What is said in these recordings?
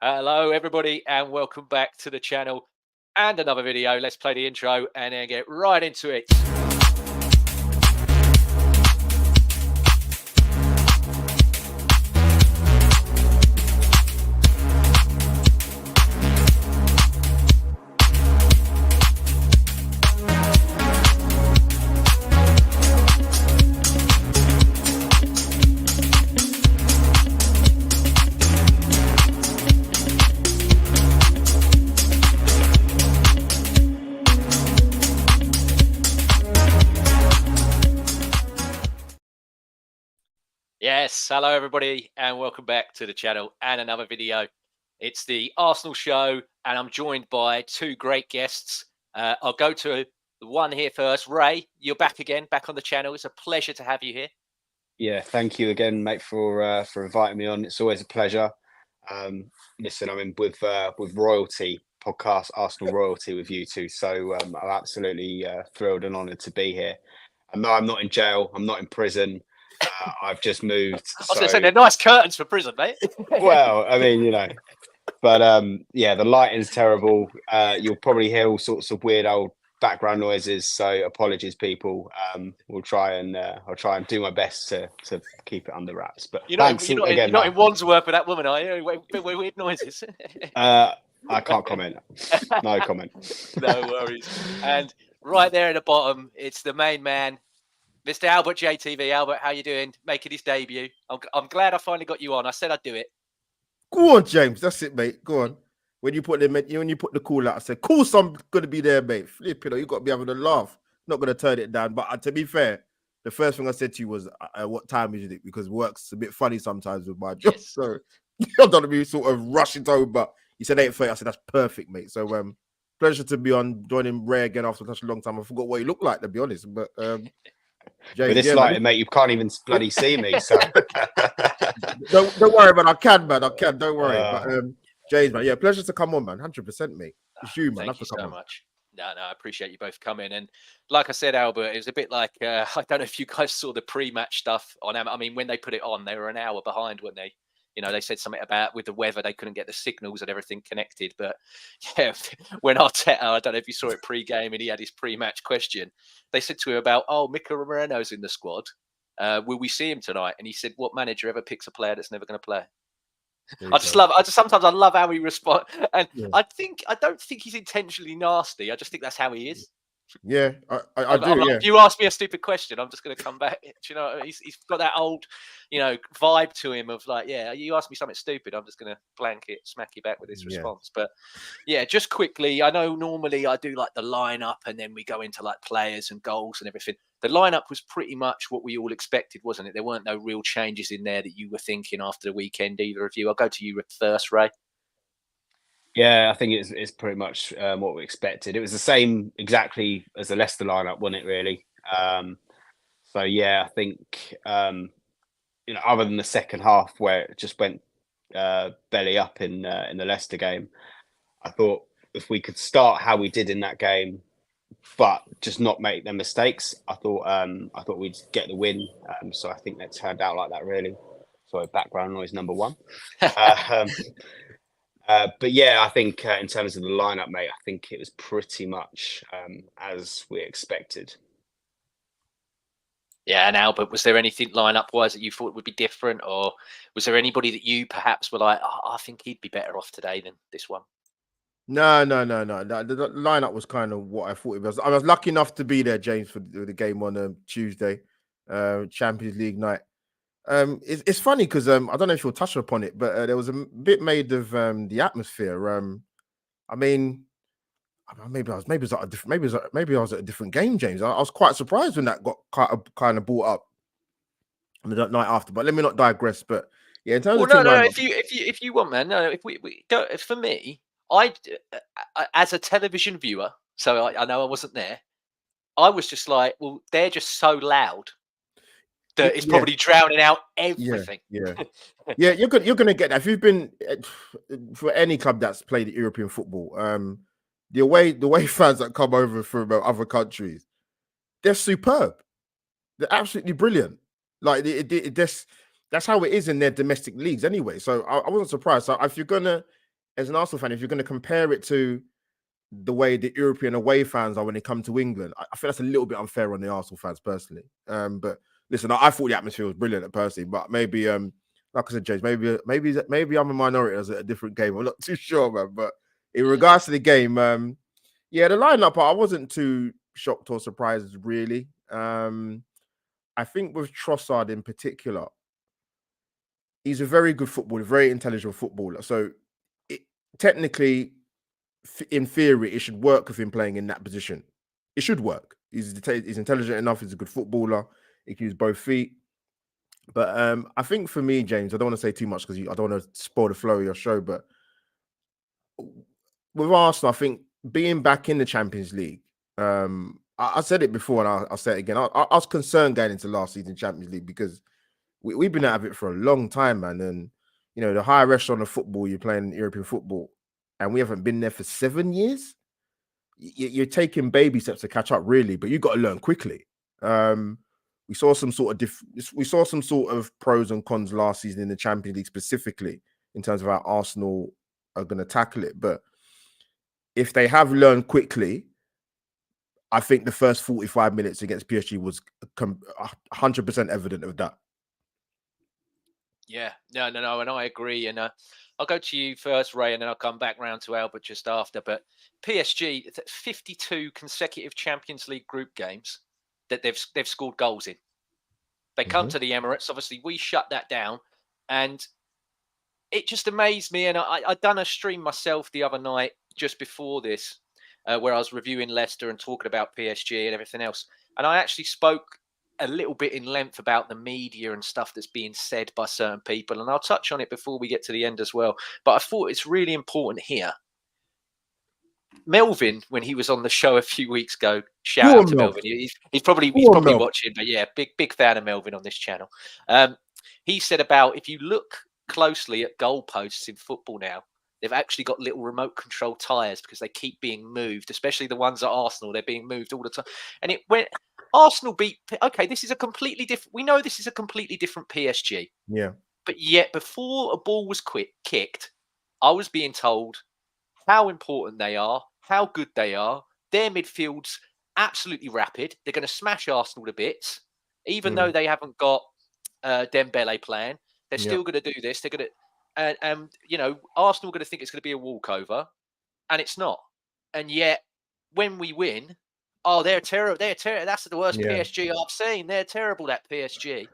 Hello, everybody, and welcome back to the channel and another video. Let's play the intro and then get right into it. Yes, hello everybody, and welcome back to the channel and another video. It's the Arsenal show, and I'm joined by two great guests. I'll go to the one here first. Ray, you're back again, back on the channel. It's a pleasure to have you here. Yeah, thank you again, mate, for inviting me on. It's always a pleasure. Listen, I'm in with Royalty podcast, Arsenal Royalty, with you two. So I'm absolutely thrilled and honoured to be here. And no, I'm not in jail. I'm not in prison. I've just moved. I was going to say they're nice curtains for prison, mate. Well, I mean, but yeah, the lighting's terrible. You'll probably hear all sorts of weird old background noises. So apologies, people. I'll try and do my best to keep it under wraps. But you're not in Wandsworth with that woman, are you? Weird noises. I can't comment. No comment. No worries. And right there at the bottom, it's the main man, Mr. Albert JTV. Albert, how you doing? Making his debut. I'm glad I finally got you on. I said I'd do it. Go on, James. That's it, mate. Go on. When you put the call out, I said, "Cool, I'm gonna be there, mate." Flip it, you got to be having a laugh. Not gonna turn it down. But to be fair, the first thing I said to you was, "What time is it?" Because work's a bit funny sometimes with my job, Yes. So I don't want to be sort of rushing home. But you said 8:30. I said that's perfect, mate. So pleasure to be on joining Ray again after such a long time. I forgot what he looked like, to be honest. But James, with this lighting, mate, you can't even bloody see me. So don't worry, man. I can. Don't worry. But James, man, yeah, pleasure to come on, man. 100%, mate. It's you, man. Thank you so much. No, I appreciate you both coming. And like I said, Albert, it was a bit like I don't know if you guys saw the pre-match stuff on. I mean, when they put it on, they were an hour behind, weren't they? They said something about with the weather, they couldn't get the signals and everything connected. But yeah, when Arteta, I don't know if you saw it pre-game, and he had his pre-match question, they said to him about, Mikel Moreno's in the squad. Will we see him tonight? And he said, what manager ever picks a player that's never going to play? Sometimes I love how he responds. And yeah. I don't think he's intentionally nasty. I just think that's how he is. Yeah, I do. Yeah. If you ask me a stupid question, I'm just going to come back. Do you know, he's got that old, vibe to him of like, yeah, you ask me something stupid, I'm just going to smack you back with his response. But yeah, just quickly, I know normally I do like the lineup and then we go into like players and goals and everything. The lineup was pretty much what we all expected, wasn't it? There weren't no real changes in there that you were thinking after the weekend, either of you. I'll go to you first, Ray. Yeah, I think it's pretty much what we expected. It was the same exactly as the Leicester lineup, wasn't it? Really. So yeah, I think other than the second half where it just went belly up in the Leicester game, I thought if we could start how we did in that game, but just not make them mistakes, I thought we'd get the win. So I think that turned out like that. Really. Sorry, background noise number one. But yeah, I think in terms of the lineup, mate, I think it was pretty much as we expected. Yeah, and Albert, was there anything lineup-wise that you thought would be different, or was there anybody that you perhaps were like, I think he'd be better off today than this one? No. The lineup was kind of what I thought it was. I was lucky enough to be there, James, for the game on Tuesday, Champions League night. It's funny because I don't know if you'll touch upon it, but there was a bit made of the atmosphere. I mean, maybe I was at a different game, James. I was quite surprised when that got kind of brought up on the night after. But let me not digress. But yeah, in terms of if you want, man, no, if we go for me, I as a television viewer, so I know I wasn't there. I was just like, well, they're just so loud. That it's probably drowning out everything. Yeah. You're gonna get that if you've been for any club that's played European football. The way fans that come over from other countries, they're superb. They're absolutely brilliant. Like that's how it is in their domestic leagues anyway. So I wasn't surprised. So if you're gonna as an Arsenal fan, if you're going to compare it to the way the European away fans are when they come to England, I feel that's a little bit unfair on the Arsenal fans personally. But listen, I thought the atmosphere was brilliant personally, but maybe like I said, James, maybe I'm a minority as a different game. I'm not too sure, man. But in regards to the game, yeah, the lineup, I wasn't too shocked or surprised really. I think with Trossard in particular, he's a very good footballer, very intelligent footballer. So technically, in theory, it should work with him playing in that position. It should work. He's intelligent enough. He's a good footballer. He can use both feet. But I think for me, James, I don't want to say too much because I don't want to spoil the flow of your show. But with Arsenal, I think being back in the Champions League, I said it before and I'll say it again. I was concerned going into last season Champions League because we've been out of it for a long time, man. And, you know, the higher echelon of football, you're playing European football, and we haven't been there for 7 years. You're taking baby steps to catch up, really, but you've got to learn quickly. We saw some sort of pros and cons last season in the Champions League, specifically in terms of how Arsenal are going to tackle it. But if they have learned quickly, I think the first 45 minutes against PSG was 100% evident of that. Yeah, no, and I agree. And I'll go to you first, Ray, and then I'll come back round to Albert just after. But PSG, 52 consecutive Champions League group games that they've scored goals in. They come to the Emirates. Obviously, we shut that down, and it just amazed me. And I'd done a stream myself the other night just before this, where I was reviewing Leicester and talking about PSG and everything else. And I actually spoke a little bit in length about the media and stuff that's being said by certain people. And I'll touch on it before we get to the end as well. But I thought it's really important here. Melvin, when he was on the show a few weeks ago, shout out to Melvin. He's probably watching, but yeah, big fan of Melvin on this channel. He said about if you look closely at goalposts in football now, they've actually got little remote control tires because they keep being moved, especially the ones at Arsenal. They're being moved all the time. And it went Arsenal beat. Okay, this is a completely different. We know this is a completely different PSG. Yeah. But yet, before a ball was kicked, I was being told how important they are, how good they are. Their midfield's absolutely rapid. They're going to smash Arsenal to bits, even though they haven't got Dembele playing. They're still going to do this. They're going to, and you know, Arsenal are going to think it's going to be a walkover, and it's not. And yet, when we win, oh, they're terrible. They're terrible. That's the worst PSG I've seen. They're terrible. That PSG.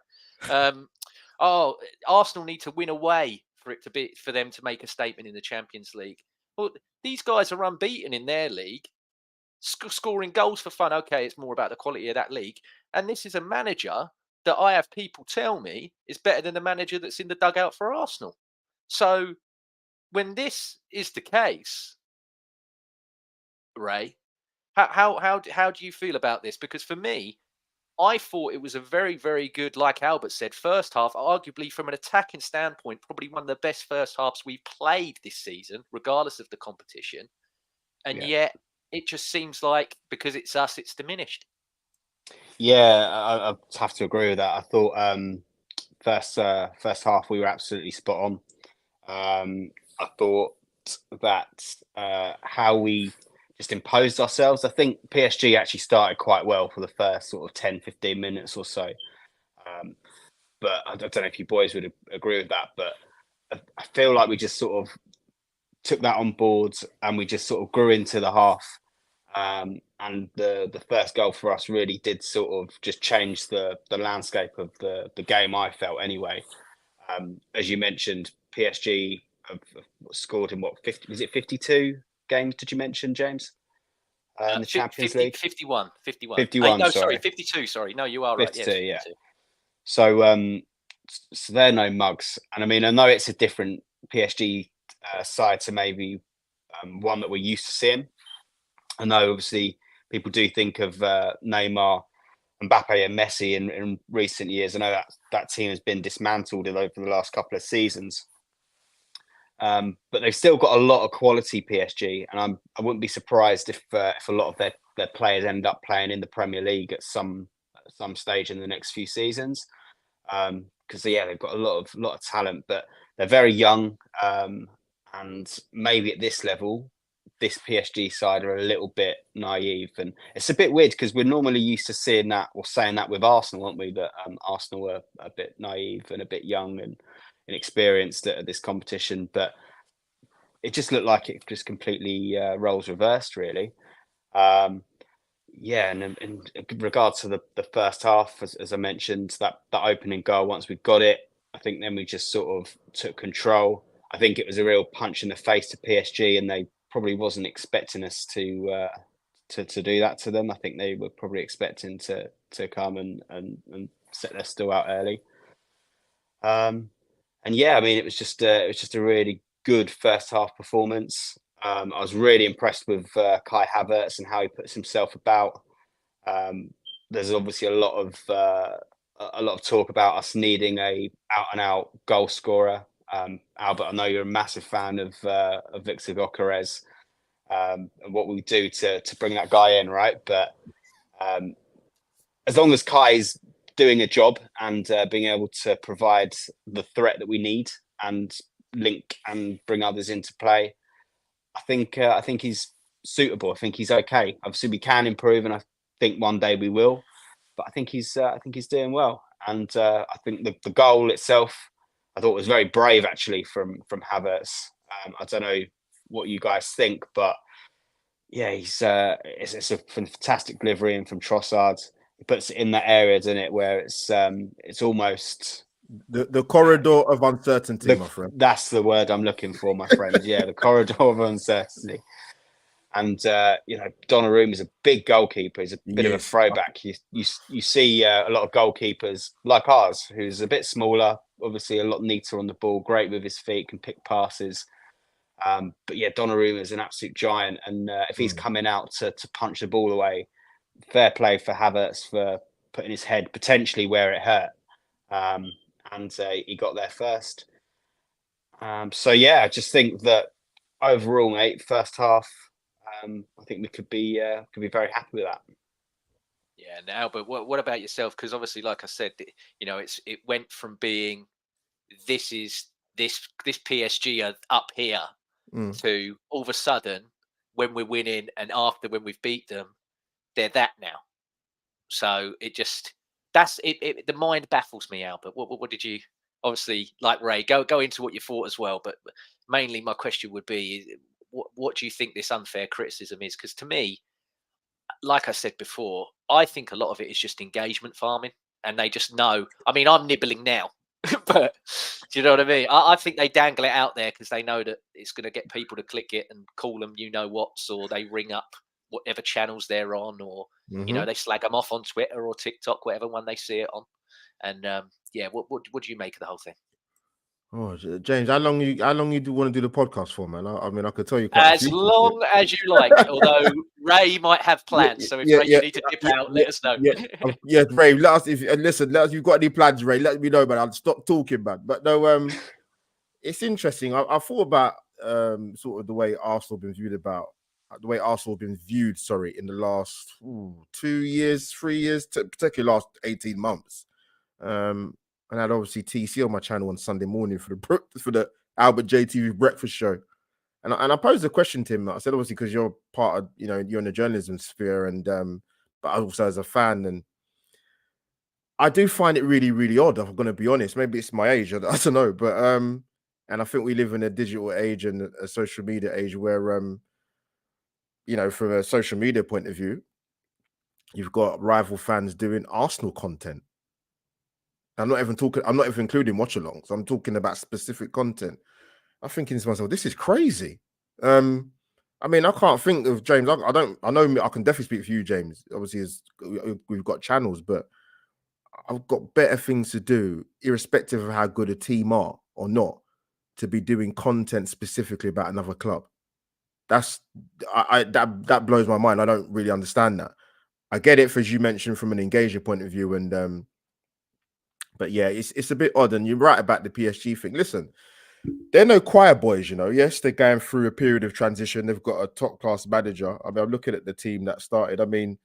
Oh, Arsenal need to win away for them to make a statement in the Champions League. Well, these guys are unbeaten in their league, scoring goals for fun. Okay, it's more about the quality of that league. And this is a manager that I have people tell me is better than the manager that's in the dugout for Arsenal. So when this is the case, Ray, how do you feel about this? Because for me, I thought it was a very, very good, like Albert said, first half, arguably from an attacking standpoint, probably one of the best first halves we've played this season, regardless of the competition. And yet it just seems like because it's us, it's diminished. Yeah, I have to agree with that. I thought first half we were absolutely spot on. I thought that how we just imposed ourselves. I think PSG actually started quite well for the first sort of 10, 15 minutes or so. But I don't know if you boys would agree with that, but I feel like we just sort of took that on board and we just sort of grew into the half. And the first goal for us really did sort of just change the landscape of the game, I felt anyway. As you mentioned, PSG have scored in what, 50, is it 52 games, did you mention, James? In the Champions League? 51. 51, no, sorry. 52, sorry. No, you are right. 52, yes, 52. So, so they're no mugs. And I mean, I know it's a different PSG side to maybe one that we're used to seeing. I know, obviously, people do think of Neymar, Mbappe and Messi in recent years. I know that team has been dismantled over the last couple of seasons. But they've still got a lot of quality, PSG, and I wouldn't be surprised if a lot of their players end up playing in the Premier League at some stage in the next few seasons. Because they've got a lot of talent, but they're very young, and and maybe at this level, this PSG side are a little bit naive, and it's a bit weird because we're normally used to seeing that or saying that with Arsenal, aren't we? That Arsenal were a bit naive and a bit young and inexperienced at this competition, but it just looked like it just completely roles reversed, really. Yeah, and in regards to the first half, as I mentioned, that opening goal, once we got it, I think then we just sort of took control. I think it was a real punch in the face to PSG, and they probably wasn't expecting us to do that to them. I think they were probably expecting to come and set their stall out early. And yeah, I mean, it was just a really good first half performance. I was really impressed with Kai Havertz and how he puts himself about. There's obviously a lot of talk about us needing a out and out goal scorer. Albert, I know you're a massive fan of Victor Gyökeres and what we do to bring that guy in, right? But as long as Kai's doing a job and being able to provide the threat that we need and link and bring others into play, I think he's suitable. I think he's okay. Obviously, we can improve, and I think one day we will. But I think he's doing well. And I think the goal itself, I thought was very brave actually from Havertz. I don't know what you guys think, but yeah, it's a fantastic delivery in from Trossard. He puts it in that area, doesn't it, where it's almost the corridor of uncertainty, my friend. That's the word I'm looking for, my friend. Yeah, the corridor of uncertainty. And Donnarumma is a big goalkeeper. He's a bit of a throwback. You see a lot of goalkeepers like ours, who's a bit smaller, obviously a lot neater on the ball, great with his feet, can pick passes. But yeah, Donnarumma is an absolute giant, and if he's coming out to punch the ball away, fair play for Havertz for putting his head potentially where it hurt, and he got there first. So yeah, I just think that overall, mate, first half, I think we could be very happy with that. Yeah. Now, but what about yourself? Because obviously, like I said, it went from being this PSG are up here to all of a sudden when we're winning and after when we've beat them, they're that now. So it just the mind baffles me, Albert. What did you, obviously, like Ray, go into what you thought as well, but mainly my question would be, what do you think this unfair criticism is? Because to me, like I said before, I think a lot of it is just engagement farming, and they just know. I mean, I'm nibbling now, but do you know what I mean? I think they dangle it out there because they know that it's going to get people to click it and call them, whats, or they ring up whatever channels they're on, or they slag them off on Twitter or TikTok, whatever one they see it on. And yeah, what do you make of the whole thing? Oh, James, how long you do want to do the podcast for, man? I mean, I could tell you quite as long as you like. Although Ray might have plans, so if Ray, you need to dip out, let us know. Yeah, Ray. Let us you've got any plans, Ray. Let me know, man. I'll stop talking, man. But no, it's interesting. I thought about sort of the way Arsenal been viewed in the last 2 years, 3 years, particularly last 18 months. And I had obviously TC on my channel on Sunday morning for the Albert JTV breakfast show, and I posed a question to him. I said, obviously, because you're part of, you're in the journalism sphere, and but also as a fan, and I do find it really, really odd. I'm going to be honest. Maybe it's my age. I don't know, but and I think we live in a digital age and a social media age where from a social media point of view, you've got rival fans doing Arsenal content. I'm not even including watch-alongs. I'm talking about specific content. I'm thinking to myself, this is crazy. I mean, I can't think of, James. I know I can definitely speak for you, James. Obviously, we've got channels, but I've got better things to do, irrespective of how good a team are or not, to be doing content specifically about another club. That blows my mind. I don't really understand that. I get it, as you mentioned, from an engagement point of view, and but yeah, it's a bit odd. And you're right about the PSG thing. Listen, they're no choir boys, Yes, they're going through a period of transition. They've got a top class manager. I mean, I'm looking at the team that started. I mean,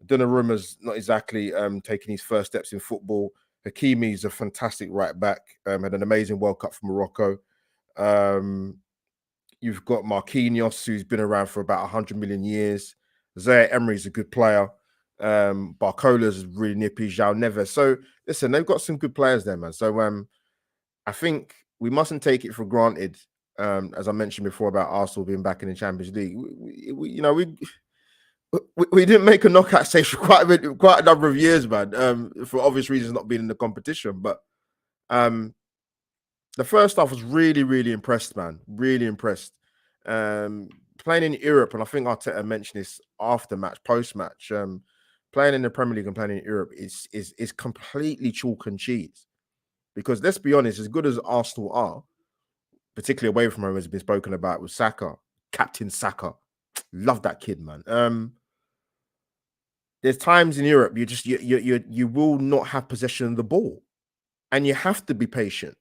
Donnarumma's not exactly taking his first steps in football. Hakimi's a fantastic right back. Had an amazing World Cup for Morocco. You've got Marquinhos, who's been around for about 100 million years. Zaire Emery's a good player. Barcola's really nippy. João Neves. So listen, they've got some good players there, man. So I think we mustn't take it for granted. As I mentioned before about Arsenal being back in the Champions League, we didn't make a knockout stage for quite a number of years, man. For obvious reasons, not being in the competition. But the first half was really impressed, man. Really impressed. Playing in Europe, and I think Arteta mentioned this after match, post match. Playing in the Premier League and playing in Europe is completely chalk and cheese. Because let's be honest, as good as Arsenal are, particularly away from home, has been spoken about with Saka, Captain Saka. Love that kid, man. There's times in Europe you will not have possession of the ball, and you have to be patient.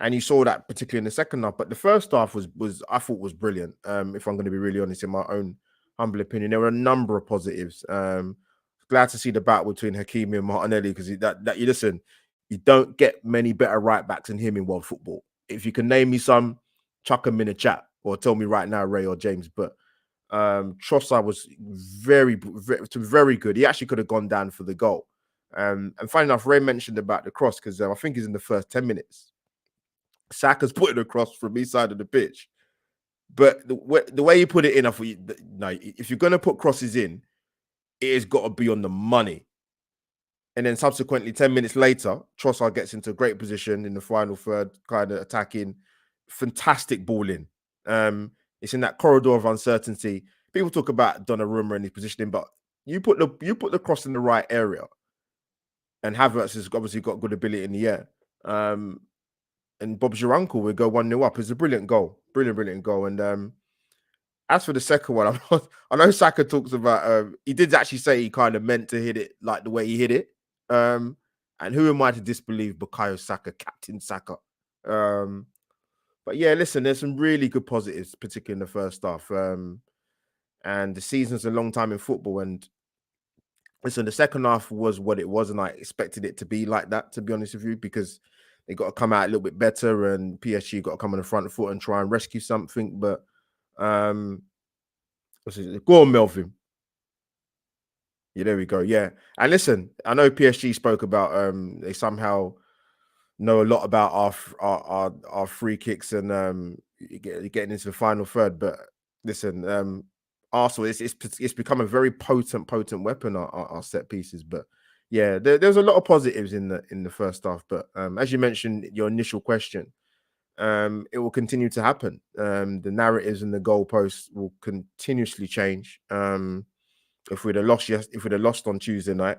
And you saw that particularly in the second half. But the first half was I thought was brilliant. If I'm going to be really honest, in my own humble opinion, there were a number of positives. Glad to see the battle between Hakimi and Martinelli, because that you listen, you don't get many better right backs than him in world football. If you can name me some, chuck them in a chat or tell me right now, Ray or James. But Trossard was very good. He actually could have gone down for the goal. And funny enough, Ray mentioned about the cross, because I think he's in the first 10 minutes. Saka's putting across from each side of the pitch. But the way you put it in, I thought, if you're going to put crosses in, it has got to be on the money. And then subsequently, 10 minutes later, Trossard gets into a great position in the final third, kind of attacking. Fantastic balling. It's in that corridor of uncertainty. People talk about Donnarumma and his positioning, but you put the cross in the right area, and Havertz has obviously got good ability in the air. And Bob's your uncle will go 1-0 up. It's a brilliant goal. Brilliant goal. And as for the second one, I know Saka talks about, he did actually say he kind of meant to hit it like the way he hit it. And who am I to disbelieve Bukayo Saka, Captain Saka? But yeah, listen, there's some really good positives, particularly in the first half. And the season's a long time in football. And listen, the second half was what it was, and I expected it to be like that, to be honest with you, because they got to come out a little bit better, and PSG got to come on the front foot and try and rescue something. But go on, Melvin. Yeah, there we go. Yeah, and listen, I know PSG spoke about they somehow know a lot about our free kicks and getting into the final third. But listen, Arsenal, it's become a very potent weapon, our set pieces. But yeah, there's a lot of positives in the first half. But as you mentioned, your initial question, it will continue to happen. The narratives and the goalposts will continuously change. If we'd have lost on Tuesday night,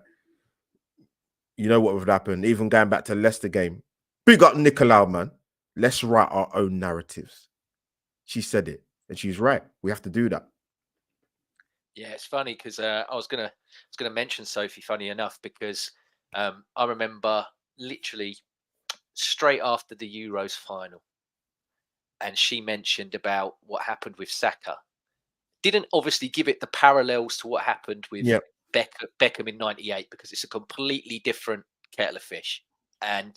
you know what would happen. Even going back to Leicester game, big up Nicolau, man. Let's write our own narratives. She said it, and she's right. We have to do that. Yeah, it's funny because I was gonna mention Sophie. Funny enough, because I remember literally straight after the Euros final, and she mentioned about what happened with Saka. Didn't obviously give it the parallels to what happened with Beckham in '98, because it's a completely different kettle of fish. And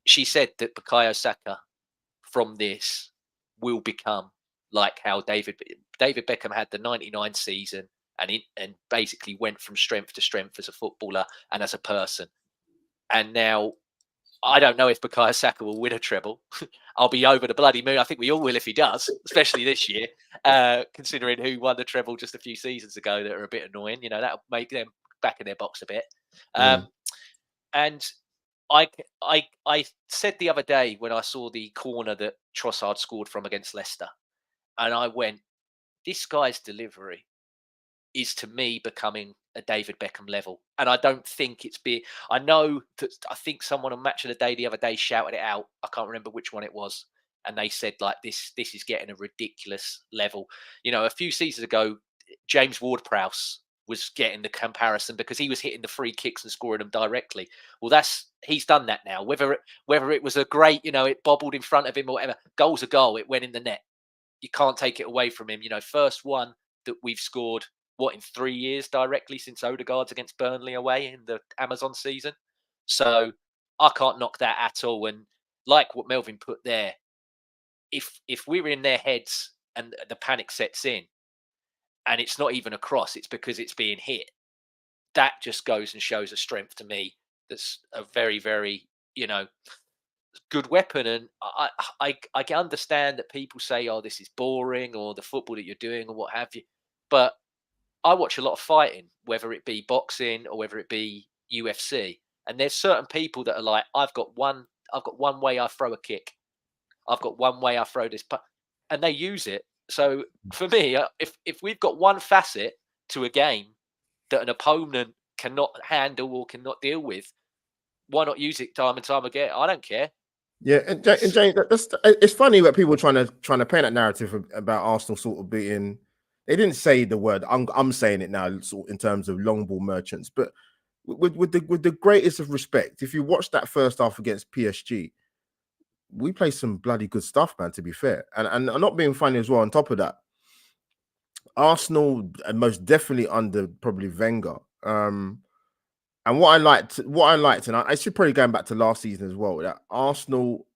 she said that Bukayo Saka from this will become like how David Beckham had the '99 season, and basically went from strength to strength as a footballer and as a person. And now I don't know if Bukayo Saka will win a treble. I'll be over the bloody moon. I think we all will if he does, especially this year, considering who won the treble just a few seasons ago that are a bit annoying. That'll make them back in their box a bit. And I said the other day when I saw the corner that Trossard scored from against Leicester, and I went, this guy's delivery is to me becoming a David Beckham level. And I don't think I know that I think someone on Match of the Day the other day shouted it out. I can't remember which one it was. And they said, like, this is getting a ridiculous level. A few seasons ago, James Ward-Prowse was getting the comparison because he was hitting the free kicks and scoring them directly. Well, he's done that now. Whether it was a great, it bobbled in front of him or whatever, goal's a goal. It went in the net. You can't take it away from him. First one that we've scored, in 3 years directly since Odegaard's against Burnley away in the Amazon season. So I can't knock that at all. And like what Melvin put there, if we're in their heads and the panic sets in, and it's not even a cross, it's because it's being hit. That just goes and shows a strength to me. That's a very, very, good weapon. And I can understand that people say, "Oh, this is boring," or the football that you're doing, or what have you. But I watch a lot of fighting, whether it be boxing or whether it be UFC. And there's certain people that are like, I've got one way I throw a kick. I've got one way I throw this, and they use it. So for me, if we've got one facet to a game that an opponent cannot handle or cannot deal with, why not use it time and time again? I don't care. Yeah, and James, it's funny that people are trying to paint that narrative about Arsenal sort of being. They didn't say the word. I'm saying it now, sort in terms of long ball merchants. But with the greatest of respect, if you watch that first half against PSG, we played some bloody good stuff, man. To be fair, and I'm not being funny as well. On top of that, Arsenal most definitely under probably Wenger. And what I liked, and I should probably going back to last season as well, that Arsenal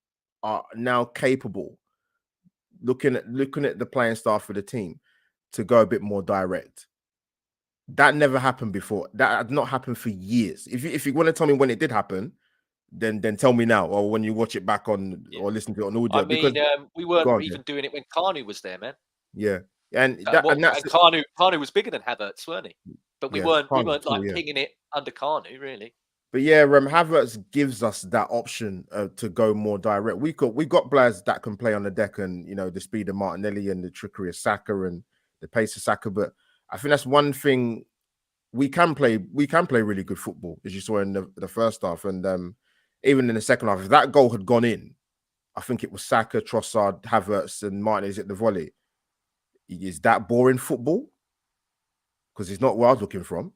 are now capable, looking at the playing staff for the team, to go a bit more direct. That never happened before. That had not happened for years. If you want to tell me when it did happen, then tell me now, or when you watch it back on or listen to it on audio. I mean, we weren't even doing it when Carney was there, man. Yeah, and Carney was bigger than Havertz, weren't he? But we weren't like pinging it under Carney, really. But yeah, Havertz gives us that option to go more direct. We got players that can play on the deck, and the speed of Martinelli and the trickery of Saka and the pace of Saka. But I think that's one thing we can play. We can play really good football, as you saw in the first half, and even in the second half. If that goal had gone in, I think it was Saka, Trossard, Havertz, and Martinez at the volley. Is that boring football? Because it's not what I was looking from.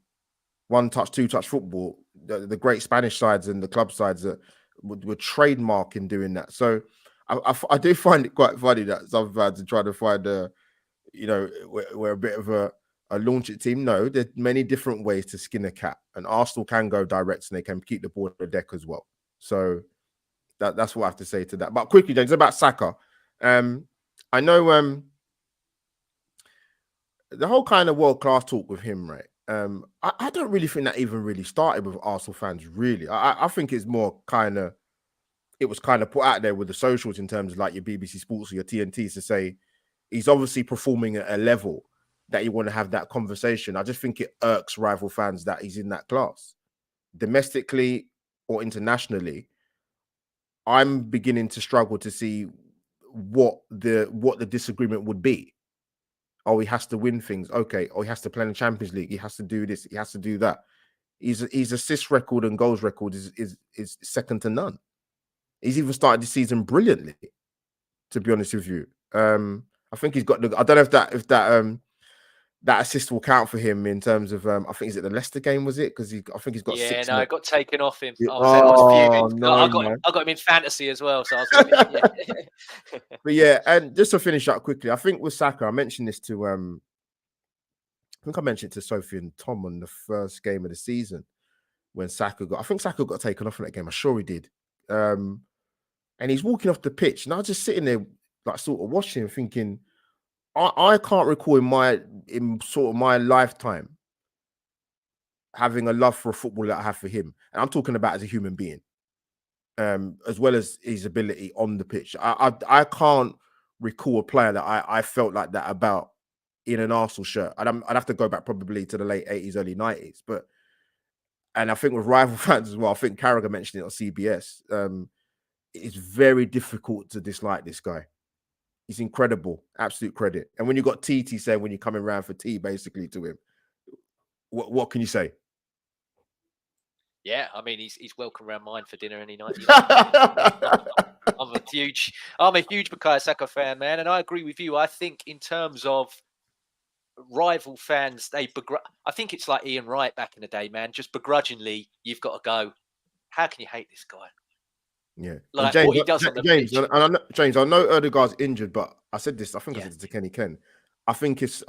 One touch, two touch football. The great Spanish sides and the club sides that were trademark in doing that. So I do find it quite funny that some fans are trying to find we're a bit of a launch it team. No, there's many different ways to skin a cat, and Arsenal can go direct and they can keep the ball on the deck as well. So that's what I have to say to that. But quickly, James, about Saka. I know the whole kind of world-class talk with him, right? I don't really think that even really started with Arsenal fans, really. I think it's more it was kind of put out there with the socials in terms of like your BBC Sports or your TNTs to say he's obviously performing at a level that you want to have that conversation. I just think it irks rival fans that he's in that class. Domestically or internationally, I'm beginning to struggle to see what the disagreement would be. Oh, he has to win things. Okay. Oh, he has to play in the Champions League. He has to do this. He has to do that. His assist record and goals record is second to none. He's even started the season brilliantly, to be honest with you. I think he's got I don't know if that assist will count for him in terms of I think is it the Leicester game, was it? Because I think he's got six. It got taken off him. Yeah. I was fuming. No, I got him in fantasy as well, so I was But yeah, and just to finish up quickly, I think with Saka, I mentioned this to I think I mentioned it to Sophie and Tom on the first game of the season when Saka got taken off in that game. I'm sure he did. And he's walking off the pitch, and I was just sitting there like sort of watching him thinking, I can't recall in sort of my lifetime having a love for a footballer that I have for him. And I'm talking about as a human being, as well as his ability on the pitch. I can't recall a player that I felt like that about in an Arsenal shirt. I'd have to go back probably to the late 80s, early 90s. And I think with rival fans as well, I think Carragher mentioned it on CBS. It's very difficult to dislike this guy. He's incredible, absolute credit. And when you got TT saying when you're coming around for tea, basically to him, what can you say? Yeah, I mean he's welcome around mine for dinner any night. I'm a huge Bukayo Saka fan, man, and I agree with you. I think in terms of rival fans, I think it's like Ian Wright back in the day, man. Just begrudgingly, you've got to go. How can you hate this guy? Yeah, like James, what he does on the James, pitch. James, I know Odegaard's injured, but I said this. I think I said it to Kenny Ken. I think it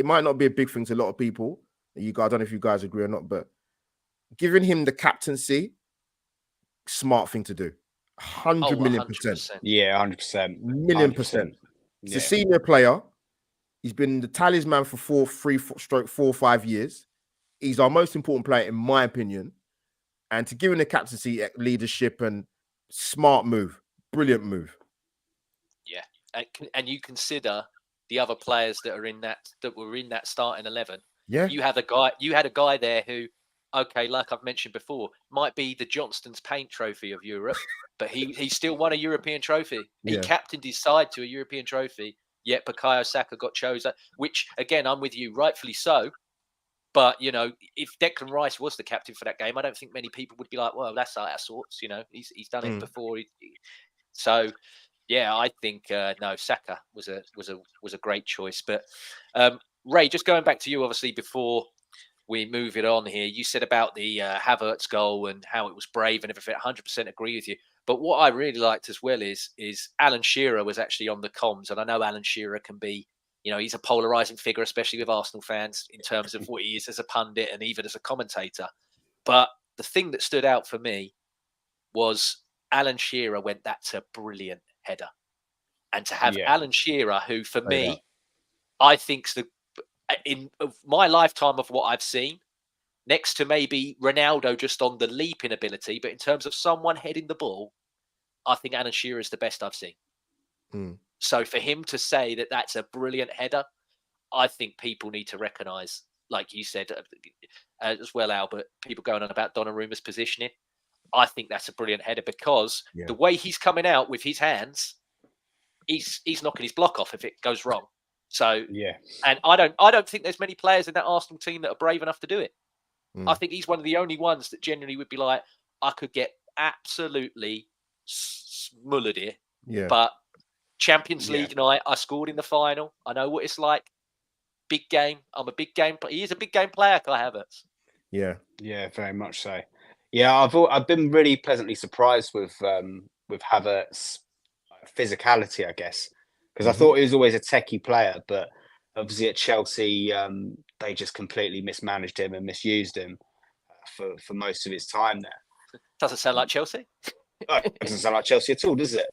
might not be a big thing to a lot of people. You guys, I don't know if you guys agree or not, but giving him the captaincy, smart thing to do. 100 million percent. 100%. Yeah, 100%. Million percent. He's a Yeah. senior player. He's been the talisman for 4 or 5 years. He's our most important player, in my opinion. And to give him the captaincy, leadership, and smart move, brilliant move. Yeah, and you consider the other players that were in that starting 11. Yeah, You had a guy there who, okay, like I've mentioned before, might be the Johnston's Paint Trophy of Europe, but he still won a European trophy. He Yeah. captained his side to a European trophy. Yet Bukayo Saka got chosen, which again, I'm with you, rightfully so. But you know, if Declan Rice was the captain for that game, I don't think many people would be like, "Well, that's out of sorts." You know, he's done it before. So, yeah, I think no, Saka was a great choice. But Ray, just going back to you, obviously before we move it on here, you said about the Havertz goal and how it was brave and everything. 100% agree with you. But what I really liked as well is Alan Shearer was actually on the comms, and I know Alan Shearer can be, you know, he's a polarizing figure, especially with Arsenal fans in terms of what he is as a pundit and even as a commentator. But the thing that stood out for me was Alan Shearer went, "That's a brilliant header," and to have Alan Shearer, who for me, I think's in my lifetime of what I've seen, next to maybe Ronaldo just on the leaping ability, but in terms of someone heading the ball, I think Alan Shearer is the best I've seen. So for him to say that that's a brilliant header, I think people need to recognise, like you said as well, Albert, people going on about Donnarumma's positioning. I think that's a brilliant header because the way he's coming out with his hands, he's knocking his block off if it goes wrong. So and I don't think there's many players in that Arsenal team that are brave enough to do it. I think he's one of the only ones that genuinely would be like, I could get absolutely smullered here. Yeah. But Champions League night, I scored in the final. I know what it's like. Big game. I'm a big game. He is a big game player, Kai Havertz. Yeah, very much so. Yeah, I've been really pleasantly surprised with Havertz physicality, I guess, because I thought he was always a techie player, but obviously at Chelsea, they just completely mismanaged him and misused him for most of his time there. Doesn't sound like Chelsea. It doesn't sound like Chelsea at all, does it?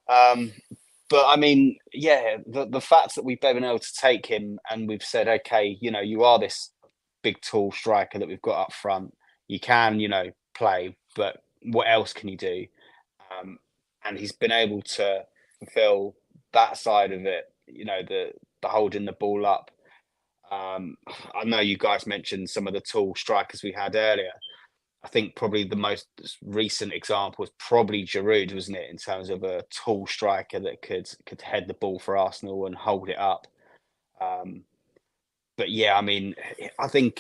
But I mean, yeah, the fact that we've been able to take him and we've said, okay, you know, you are this big, tall striker that we've got up front. You can, you know, play, but what else can you do? And he's been able to fulfill that side of it, you know, the holding the ball up. I know you guys mentioned some of the tall strikers we had earlier. I think probably the most recent example was probably Giroud, wasn't it, in terms of a tall striker that could head the ball for Arsenal and hold it up. But yeah, I mean, I think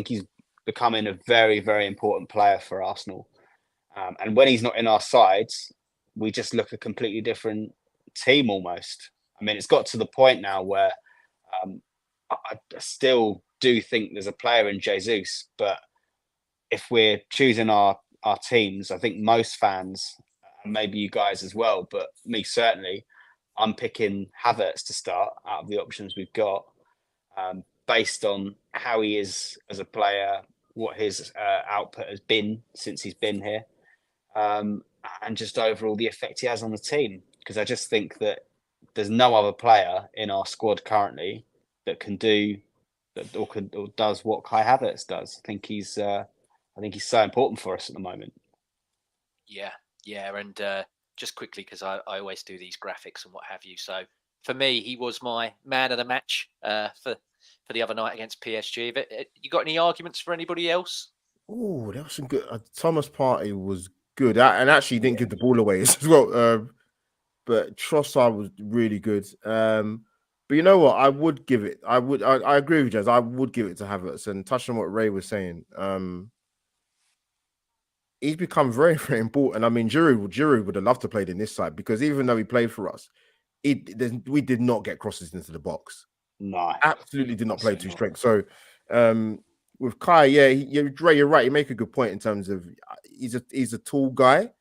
he's becoming a very, very important player for Arsenal. And when he's not in our sides, we just look a completely different team almost. I mean, it's got to the point now where I still do think there's a player in Jesus, but if we're choosing our teams, I think most fans, and maybe you guys as well, but me certainly, I'm picking Havertz to start out of the options we've got, based on how he is as a player, what his output has been since he's been here, and just overall the effect he has on the team. Because I just think that there's no other player in our squad currently that can do that or does what Kai Havertz does. I think he's so important for us at the moment. Yeah, and just quickly, because I always do these graphics and what have you. So for me, he was my man of the match for the other night against PSG. But you got any arguments for anybody else? Oh, that was some good. Thomas Partey was good, and actually didn't give the ball away as well. But Trossard was really good. But you know what? I would give it. I agree with you, Jazz. I would give it to Havertz. And touching on what Ray was saying, he's become very, very important. I mean, Giroud would have loved to play in this side because even though he played for us, we did not get crosses into the box. No, absolutely did not play too straight. So with Kai, Ray, you're right. You make a good point in terms of he's a tall guy,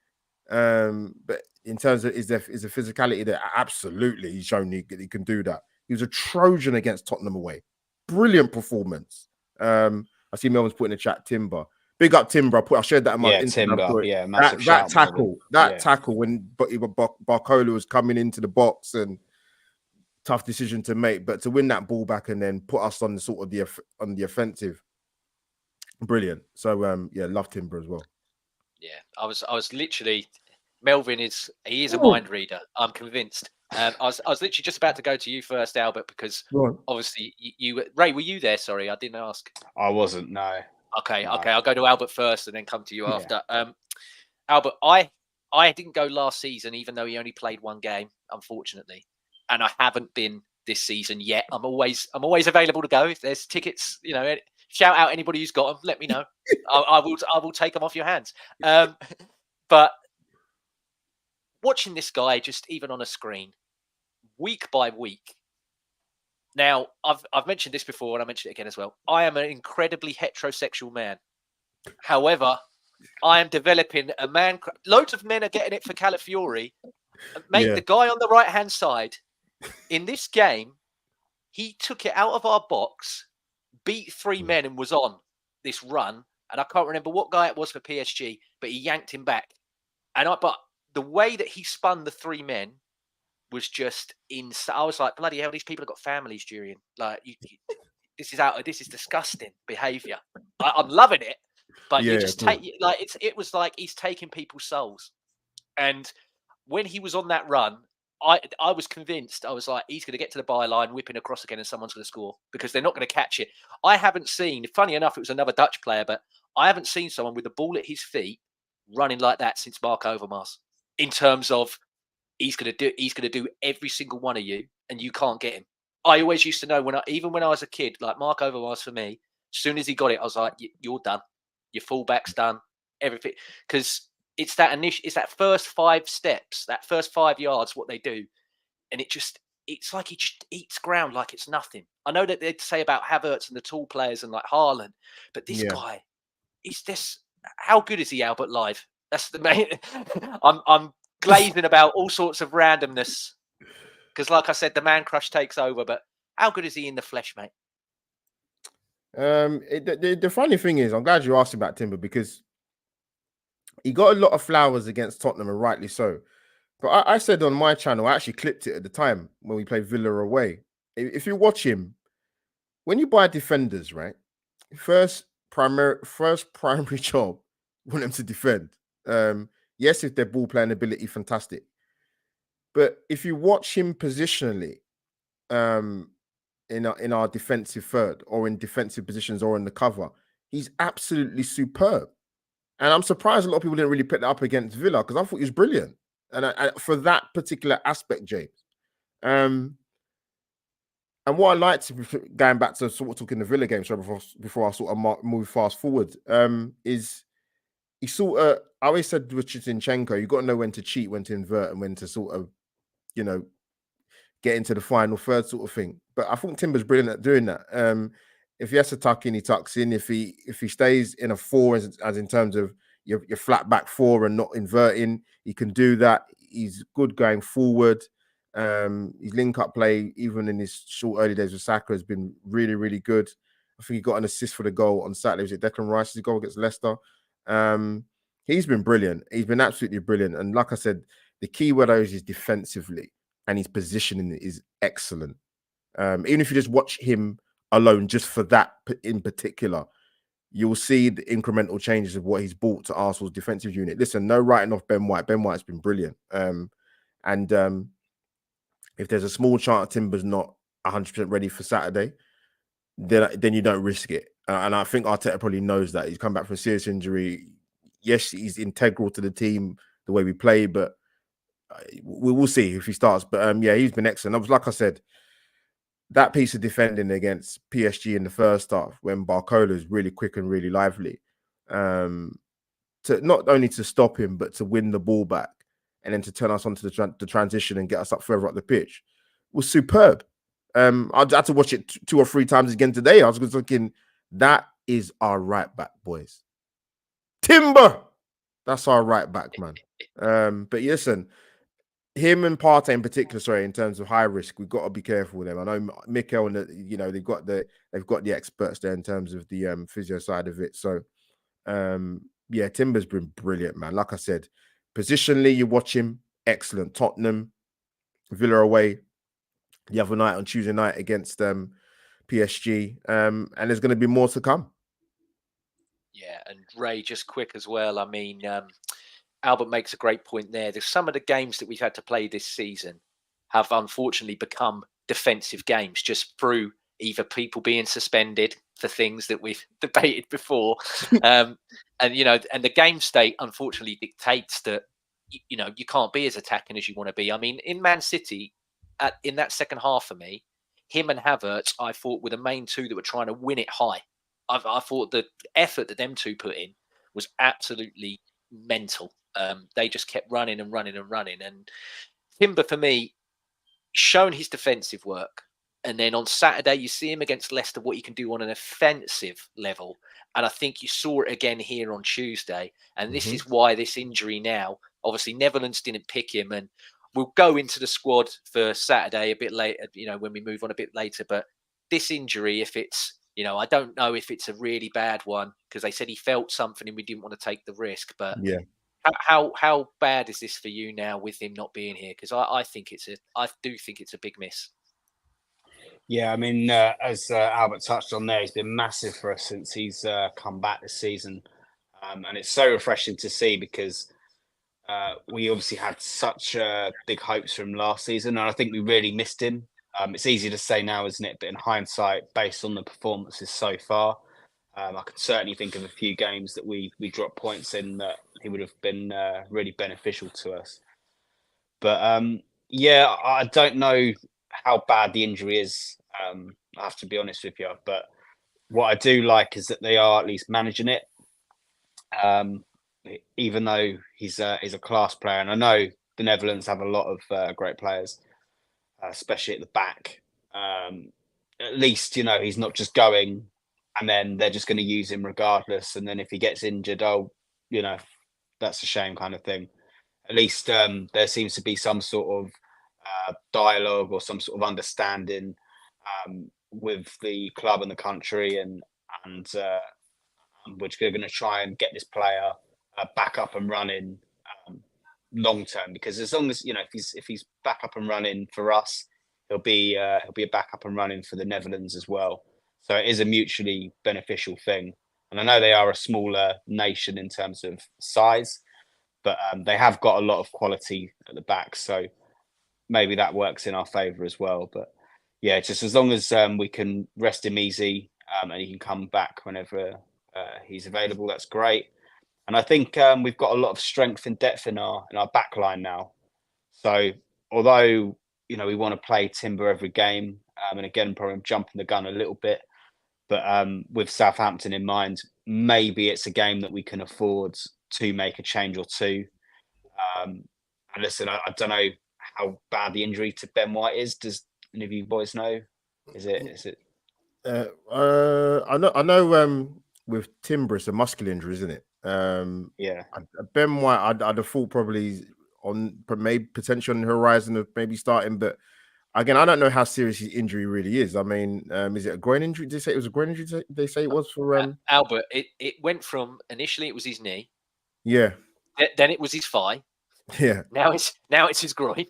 but in terms of is there physicality there? Absolutely, he's shown he can do that. He was a Trojan against Tottenham away. Brilliant performance. I see Melvin's putting in the chat Timber. Big up Timber. I shared that in my Yeah, Instagram Timber. story. Yeah, massive That shout. tackle when Barcola was coming into the box and tough decision to make, but to win that ball back and then put us on the sort of on the offensive, brilliant. So yeah, love Timber as well. Yeah, I was literally, Melvin is a Ooh. mind reader. I'm convinced. I was literally just about to go to you first, Albert, because obviously you Ray, were you there? Sorry, I didn't ask. I wasn't. No. Okay, No. okay. I'll go to Albert first and then come to you after. Albert, I didn't go last season, even though he only played one game, unfortunately, and I haven't been this season yet. I'm always available to go if there's tickets. You know, shout out anybody who's got them. Let me know. I will take them off your hands. But watching this guy just even on a screen, week by week. Now, I've mentioned this before, and I mentioned it again as well. I am an incredibly heterosexual man. However, I am developing a man. Loads of men are getting it for Calafiori. Mate, the guy on the right-hand side, in this game, he took it out of our box, beat 3 men and was on this run. And I can't remember what guy it was for PSG, but he yanked him back. But the way that he spun the 3 men was just insane. I was like, bloody hell, these people have got families, Julian. Like, this is disgusting behavior. I'm loving it, but you just it was like he's taking people's souls. And when he was on that run, I was convinced. I was like, he's going to get to the byline, whipping across again, and someone's going to score because they're not going to catch it. I haven't seen. Funny enough, it was another Dutch player, but I haven't seen someone with the ball at his feet running like that since Mark Overmars. In terms of he's going to do every single one of you, and you can't get him. I always used to know even when I was a kid, like Mark Overmars for me. As soon as he got it, I was like, "You're done. Your fullback's done. Everything." Because it's that first 5 steps, that first 5 yards, what they do, and it's like he just eats ground like it's nothing. I know that they'd say about Havertz and the tall players and like Haaland, but this guy, how good is he, Albert, live? That's the main. I'm glazing about all sorts of randomness because, like I said, the man crush takes over. But how good is he in the flesh, mate? The funny thing is, I'm glad you asked about Timber because he got a lot of flowers against Tottenham, and rightly so. But I said on my channel, I actually clipped it at the time when we played Villa away. If you watch him, when you buy defenders, right, first primary job, you want them to defend. Yes, if their ball playing ability, fantastic. But if you watch him positionally, in our defensive third or in defensive positions or in the cover, he's absolutely superb. And I'm surprised a lot of people didn't really pick that up against Villa because I thought he was brilliant. And for that particular aspect, James. And what I liked, going back to sort of talking the Villa game, so before I sort of move fast forward, is he sort of, I always said with Zinchenko, you got to know when to cheat, when to invert, and when to sort of, get into the final third sort of thing. But I think Timber's brilliant at doing that. If he has to tuck in, he tucks in. If he stays in a 4, as in terms of your flat back 4 and not inverting, he can do that. He's good going forward. His link-up play, even in his short early days with Saka, has been really, really good. I think he got an assist for the goal on Saturday. Was it Declan Rice's goal against Leicester? He's been brilliant. He's been absolutely brilliant. And like I said, the key word is defensively, and his positioning is excellent. Even if you just watch him alone, just for that in particular, you'll see the incremental changes of what he's brought to Arsenal's defensive unit. Listen, no writing off Ben White. Ben White's been brilliant. If there's a small chance Timber's not 100% ready for Saturday, then you don't risk it. And I think Arteta probably knows that. He's come back from a serious injury. Yes, he's integral to the team, the way we play, but we will see if he starts. But yeah, he's been excellent. Like I said, that piece of defending against PSG in the first half, when Barcola is really quick and really lively, to not only to stop him, but to win the ball back and then to turn us onto the transition and get us up further up the pitch, was superb. I had to watch it 2 or 3 times again today. I was thinking, that is our right back, boys. Timber, that's our right back, man. But listen, him and Partey in particular, sorry, in terms of high risk, we've got to be careful with them. I know Mikel and they've got the experts there in terms of the physio side of it. So Yeah, Timber's been brilliant, man. Like I said, positionally, you watch him, excellent. Tottenham, Villa away the other night on Tuesday night against PSG, and there's going to be more to come. Yeah, and Ray, just quick as well. I mean, Albert makes a great point there. There's some of the games that we've had to play this season have unfortunately become defensive games just through either people being suspended for things that we've debated before, and and the game state unfortunately dictates that you can't be as attacking as you want to be. I mean, in Man City, in that second half for me, him and Havertz, I thought were the main two that were trying to win it high. I thought the effort that them two put in was absolutely mental. They just kept running and running and running. And Timber, for me, shown his defensive work. And then on Saturday, you see him against Leicester, what he can do on an offensive level. And I think you saw it again here on Tuesday. And this is why this injury now, obviously, Netherlands didn't pick him. And we'll go into the squad for Saturday a bit later, when we move on a bit later. But this injury, if it's, I don't know if it's a really bad one because they said he felt something and we didn't want to take the risk. But yeah, how bad is this for you now with him not being here? Because I do think it's a big miss. Yeah, I mean, as Albert touched on there, he's been massive for us since he's come back this season. And it's so refreshing to see because we obviously had such big hopes from last season. And I think we really missed him. It's easy to say now, isn't it? But in hindsight, based on the performances so far, I can certainly think of a few games that we dropped points in that he would have been really beneficial to us. But yeah, I don't know how bad the injury is. I have to be honest with you. But what I do like is that they are at least managing it. Even though he's a class player, and I know the Netherlands have a lot of great players, especially at the back. At least he's not just going and then they're just going to use him regardless. And then if he gets injured, that's a shame kind of thing. At least there seems to be some sort of dialogue or some sort of understanding with the club and the country, and which we're going to try and get this player back up and running long term. Because as long as if he's back up and running for us, he'll be back up and running for the Netherlands as well. So it is a mutually beneficial thing. And I know they are a smaller nation in terms of size, but they have got a lot of quality at the back. So maybe that works in our favour as well. But yeah, just as long as we can rest him easy and he can come back whenever he's available, that's great. And I think we've got a lot of strength and depth in our back line now. So although we want to play Timber every game, and again probably I'm jumping the gun a little bit, but with Southampton in mind, maybe it's a game that we can afford to make a change or two. And listen, I don't know how bad the injury to Ben White is. Does any of you boys know? Is it? I know. With Timber, it's a muscular injury, isn't it? Yeah. Ben White, I'd have thought probably maybe potentially on the horizon of maybe starting, but again, I don't know how serious his injury really is. I mean, is it a groin injury? Did they say it was a groin injury? They say it was for Albert. It went from initially it was his knee, yeah, then it was his thigh, yeah. Now it's his groin.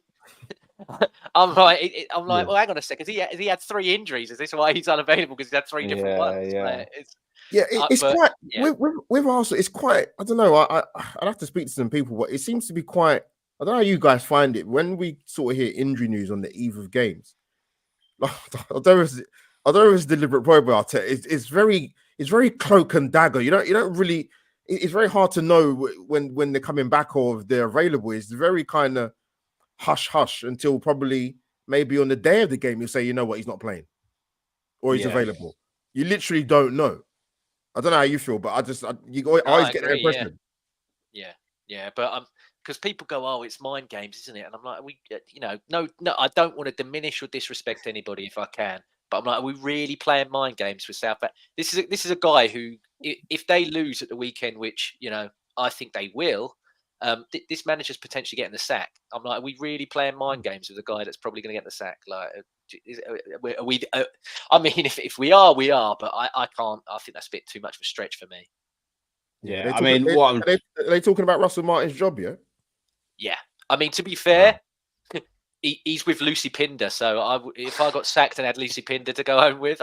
I'm like, Yeah. well, hang on a second. He had 3 injuries. Is this why he's unavailable? Because he had 3 different ones. It's quite with Arsenal. It's quite. I don't know. I'd have to speak to some people, but it seems to be quite. I don't know how you guys find it when we sort of hear injury news on the eve of games. I don't know if it's deliberate probably. It's very cloak and dagger. You don't really. It's very hard to know when they're coming back or if they're available. It's very kind of hush until probably maybe on the day of the game you say, you know what, he's not playing or he's available. You literally don't know. I don't know how you feel, but I always get the impression. Yeah, but because people go, oh, it's mind games, isn't it? And I'm like, no, I don't want to diminish or disrespect anybody if I can, but I'm like, are we really playing mind games with Southampton? This is a guy who, if they lose at the weekend, which I think they will, this manager's potentially getting the sack. I'm like, are we really playing mind games with a guy that's probably going to get the sack? Like, are we? I mean, if we are, we are. But I can't. I think that's a bit too much of a stretch for me. Yeah, I mean, what are they talking about Russell Martin's job? Yeah. Yeah, I mean, to be fair, he's with Lucy Pinder, so if I got sacked and had Lucy Pinder to go home with,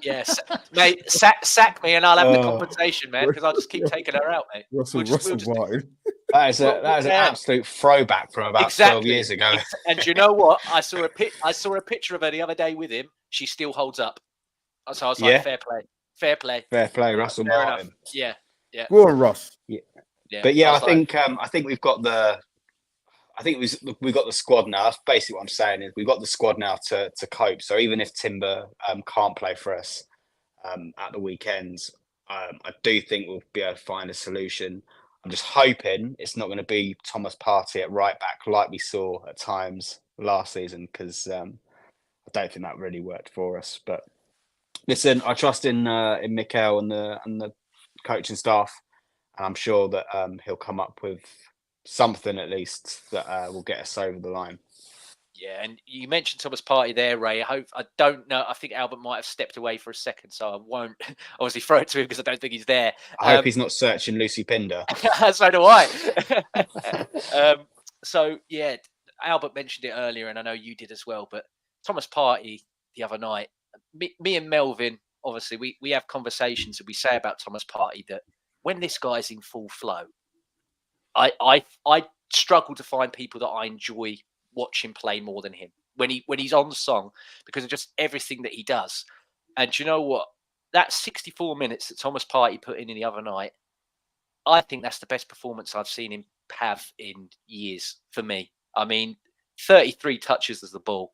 yes, mate, sack me and I'll have the compensation, man, because I'll just keep taking her out, mate. Russell Martin. That is an absolute throwback from about 12 years ago. And you know what? I saw a picture of her the other day with him. She still holds up. So I was like, fair play, Russell Martin. Enough. Yeah. Go on, Russ. Yeah. But yeah, I think we've got we've got the squad now. That's basically what I'm saying is we've got the squad now to cope. So even if Timber can't play for us at the weekends, I do think we'll be able to find a solution. I'm just hoping it's not going to be Thomas Partey at right back like we saw at times last season, because I don't think that really worked for us. But listen, I trust in Mikel and the coaching staff, and I'm sure that he'll come up with something at least that will get us over the line. Yeah, and you mentioned Thomas Partey there, Ray. I don't know. I think Albert might have stepped away for a second, so I won't obviously throw it to him because I don't think he's there. I hope he's not searching Lucy Pinder. So do I. So yeah, Albert mentioned it earlier, and I know you did as well. But Thomas Partey the other night, me and Melvin, obviously, we have conversations and we say about Thomas Partey that when this guy's in full flow, I struggle to find people that I enjoy watching play more than him when he's on song, because of just everything that he does. And you know what? That 64 minutes that Thomas Partey put in the other night, I think that's the best performance I've seen him have in years for me. I mean, 33 touches as the ball.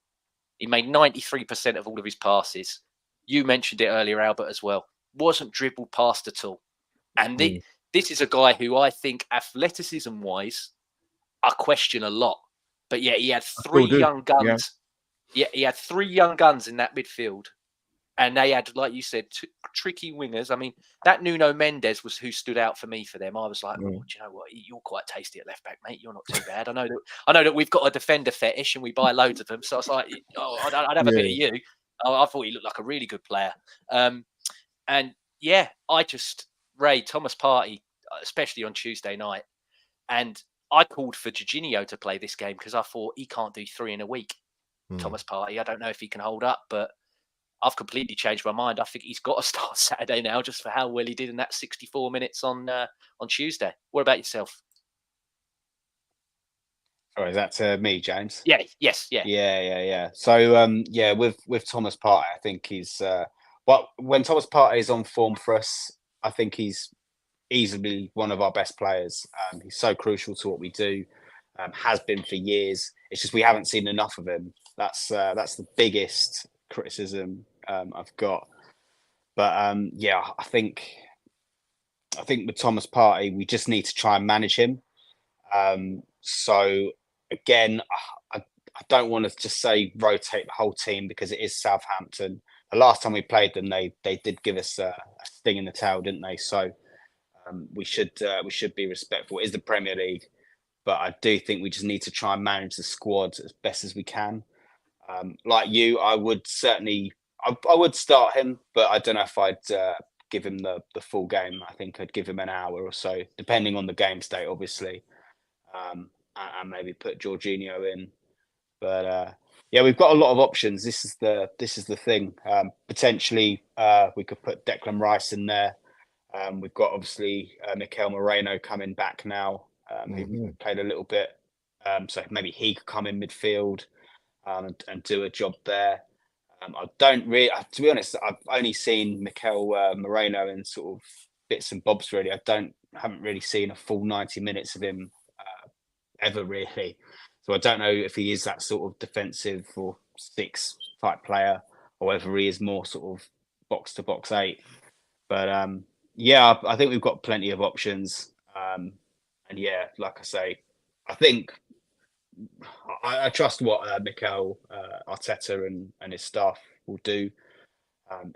He made 93% of all of his passes. You mentioned it earlier, Albert, as well. Wasn't dribbled past at all. And this is a guy who I think athleticism-wise, I question a lot. But yeah, he had three young guns. Yeah, he had 3 young guns in that midfield. And they had, like you said, tricky wingers. I mean, that Nuno Mendes was who stood out for me for them. I was like, do you know what? You're quite tasty at left back, mate. You're not too bad. I know that we've got a defender fetish and we buy loads of them. So I was like, I'd have a bit of you. I thought he looked like a really good player. And yeah, Ray, Thomas Partey, especially on Tuesday night. And I called for Jorginho to play this game because I thought he can't do 3 in a week. Thomas Partey, I don't know if he can hold up, but I've completely changed my mind. I think he's got to start Saturday now, just for how well he did in that 64 minutes on Tuesday. What about yourself? Oh, is that to me, James? Yeah. Yes. Yeah. Yeah. So with Thomas Partey, I think he's when Thomas Partey is on form for us, I think he's easily one of our best players. He's so crucial to what we do, has been for years. It's just we haven't seen enough of him. That's the biggest criticism I've got. But I think with Thomas Partey, we just need to try and manage him. So again, I don't want to just say rotate the whole team, because it is Southampton. The last time we played them, they did give us a sting in the tail, didn't they? So we should be respectful. It is the Premier League, but I do think we just need to try and manage the squad as best as we can. Like you, I would certainly I would start him, but I don't know if I'd give him the full game. I think I'd give him an hour or so, depending on the game state, obviously, and maybe put Jorginho in. But we've got a lot of options. This is the thing. Potentially, we could put Declan Rice in there. We've got obviously Mikel Moreno coming back now. He played a little bit, so maybe he could come in midfield and do a job there. I don't really, to be honest, I've only seen Mikel Moreno in sort of bits and bobs. Really, haven't really seen a full 90 minutes of him ever, really. So I don't know if he is that sort of defensive or 6 type player, or whether he is more sort of box to box 8. But I think we've got plenty of options. And like I say, I think I trust what Mikel Arteta and his staff will do.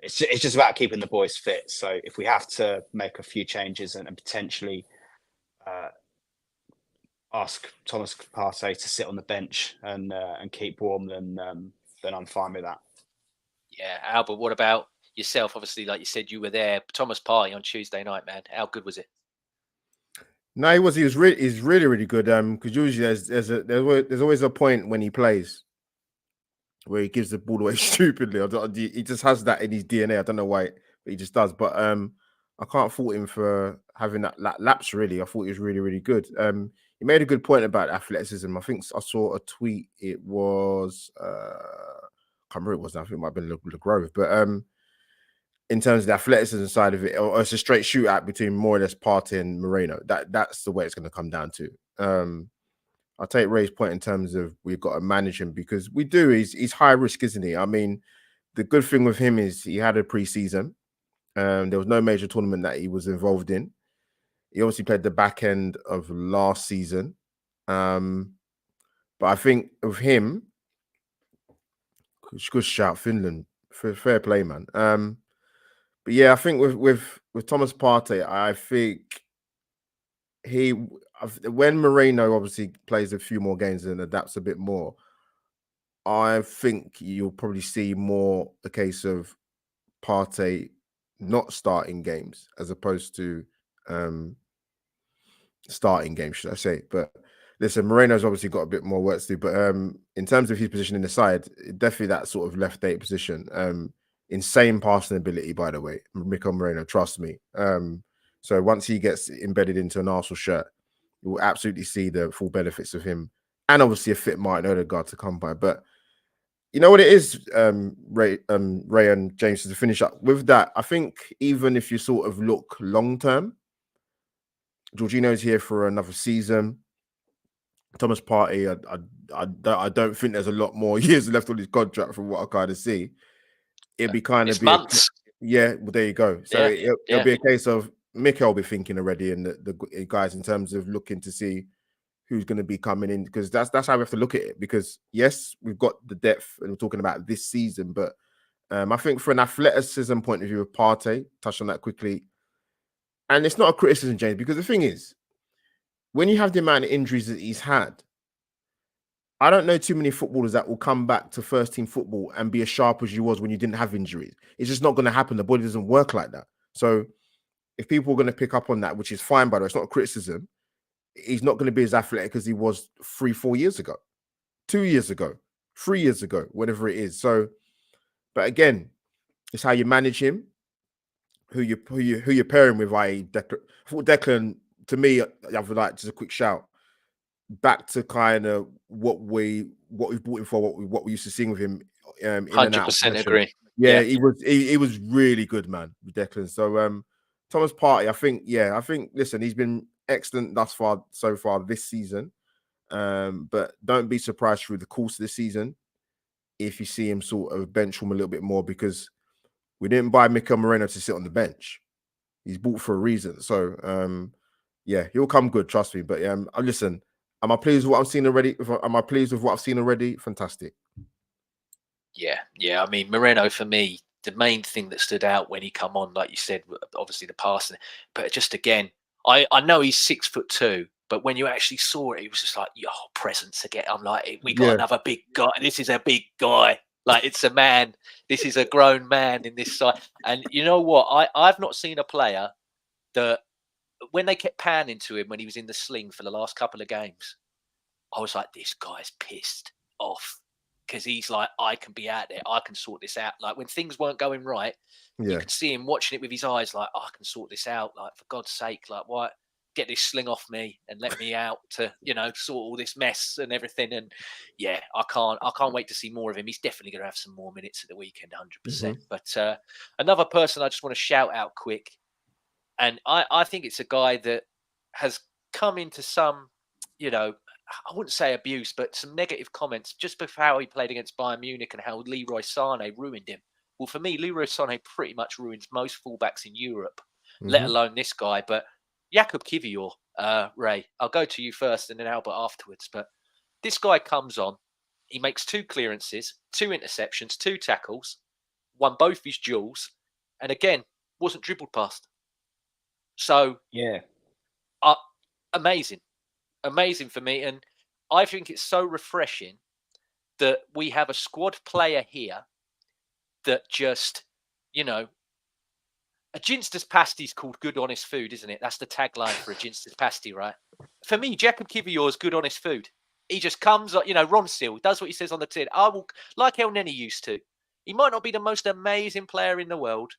It's just about keeping the boys fit. So if we have to make a few changes and potentially ask Thomas Partey to sit on the bench and keep warm, then I'm fine with that. Yeah, Albert, what about yourself? Obviously, like you said, you were there. Thomas Partey on Tuesday night, man. How good was it? No, he was. He's really, really good. Because usually there's always a point when he plays where he gives the ball away stupidly. He just has that in his DNA. I don't know why, but he just does. But I can't fault him for having that lapse. Really, I thought he was really, really good. He made a good point about athleticism. I think I saw a tweet. It was I can't remember who it was now. I think it might have been Le Grove, but in terms of the athleticism side of it, or it's a straight shootout between more or less Partey and Moreno. That's the way it's going to come down to. I'll take Ray's point in terms of we've got to manage him because we do. He's high risk, isn't he? I mean, the good thing with him is he had a pre-season. There was no major tournament that he was involved in. He obviously played the back end of last season. But I think of him, good shout, Finland. Fair play, man. But yeah, I think with Thomas Partey, I think when Moreno obviously plays a few more games and adapts a bit more, I think you'll probably see more a case of Partey not starting games as opposed to starting games, should I say? But listen, Moreno's obviously got a bit more work to do. But in terms of his position in the side, definitely that sort of left eight position. Insane passing ability, by the way, Mikel Moreno. Trust me. So once he gets embedded into an Arsenal shirt, you will absolutely see the full benefits of him, and obviously a fit Martin Odegaard to come by. But you know what it is, Ray and James, to finish up with that. I think even if you sort of look long term, Jorginho's here for another season. Thomas Partey, I don't think there's a lot more years left on his contract from what I kind of see. It'd be kind of months. Yeah, well, there you go. So Yeah, it'll be a case of Mikel will be thinking already, and the guys in terms of looking to see who's going to be coming in, because that's how we have to look at it. Because yes, we've got the depth, and we're talking about this season, but I think for an athleticism point of view of Partey, touch on that quickly, and it's not a criticism, James, because the thing is, when you have the amount of injuries that he's had, I don't know too many footballers that will come back to first team football and be as sharp as you was when you didn't have injuries. It's just not going to happen. The body doesn't work like that. So if people are going to pick up on that, which is fine, by the way, it's not a criticism, he's not going to be as athletic as he was 3-4 years ago, 2 years ago, 3 years ago, whatever it is. So, but again, it's how you manage him, who you're pairing with. I thought Declan, to me, I would like just a quick shout back to kind of what we've brought him for, what we used to seeing with him. In 100% agree. Yeah, he was really good, man, Declan. So Thomas Partey, I think listen, he's been excellent so far this season. But don't be surprised through the course of the season if you see him sort of bench him a little bit more, because we didn't buy Mikel Moreno to sit on the bench. He's bought for a reason. So yeah, he'll come good, trust me. But listen, am I pleased with what I've seen already? Am I pleased with what I've seen already? Fantastic. Yeah. I mean, Moreno, for me, the main thing that stood out when he come on, like you said, obviously the passing, but just again, I know he's 6'2", but when you actually saw it, he was just like, yo, presence again. I'm like, we got another big guy. This is a big guy. Like, it's a man. This is a grown man in this side. And you know what? I've not seen a player that, when they kept panning to him when he was in the sling for the last couple of games, I was like, this guy's pissed off, because he's like, I can be out there. I can sort this out. Like, when things weren't going right, you could see him watching it with his eyes like, I can sort this out. Like, for God's sake, like, why? Get this sling off me and let me out to, sort all this mess and everything. And yeah, I can't wait to see more of him. He's definitely going to have some more minutes at the weekend, 100%. But another person I just want to shout out quick, and I think it's a guy that has come into some, I wouldn't say abuse, but some negative comments just before how he played against Bayern Munich and how Leroy Sané ruined him. Well, for me, Leroy Sané pretty much ruins most fullbacks in Europe, let alone this guy. But Jakub Kiwior, Ray, I'll go to you first and then Albert afterwards. But this guy comes on, he makes 2 clearances, 2 interceptions, 2 tackles, won both his duels, and again, wasn't dribbled past. So, yeah, amazing for me. And I think it's so refreshing that we have a squad player here that just, A Ginster's pasty is called good, honest food, isn't it? That's the tagline for a Ginster's pasty, right? For me, Jacob Kivior is good, honest food. He just comes, Ron Seal does what he says on the tin. I will, like El Neni used to. He might not be the most amazing player in the world,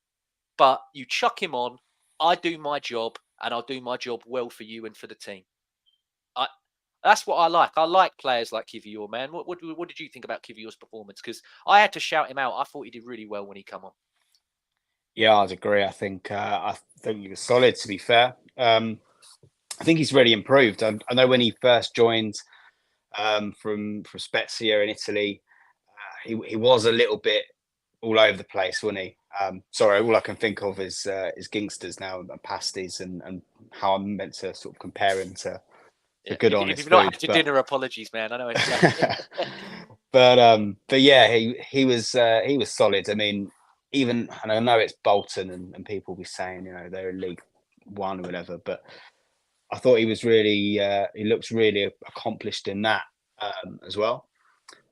but you chuck him on. I do my job, and I'll do my job well for you and for the team. That's what I like. I like players like Kivior, man. What did you think about Kivior's performance? Because I had to shout him out. I thought he did really well when he come on. Yeah, I'd agree. I think he was solid. To be fair, I think he's really improved. I know when he first joined from Spezia in Italy, he was a little bit all over the place, wasn't he? Sorry, all I can think of is gangsters now and pasties and how I'm meant to sort of compare him to good honest If you've not food, had your dinner, apologies, man. I know it's but yeah, he was solid. I mean, even, and I know it's Bolton and people will be saying, they're in League One or whatever, but I thought he was really he looks really accomplished in that as well.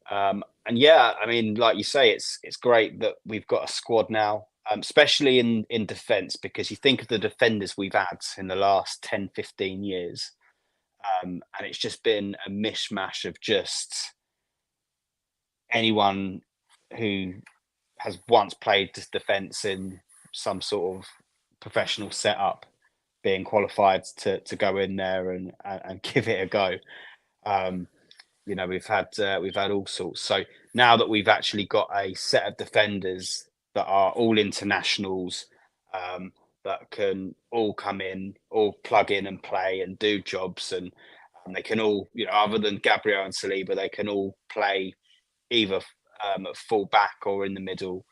And yeah, I mean, like you say, it's great that we've got a squad now, especially in defence, because you think of the defenders we've had in the last 10, 15 years, and it's just been a mishmash of just anyone who has once played defence in some sort of professional setup being qualified to go in there and give it a go. We've had all sorts. So now that we've actually got a set of defenders that are all internationals, that can all come in, all plug in and play and do jobs, and they can all, other than Gabriel and Saliba, they can all play either at full back or in the middle,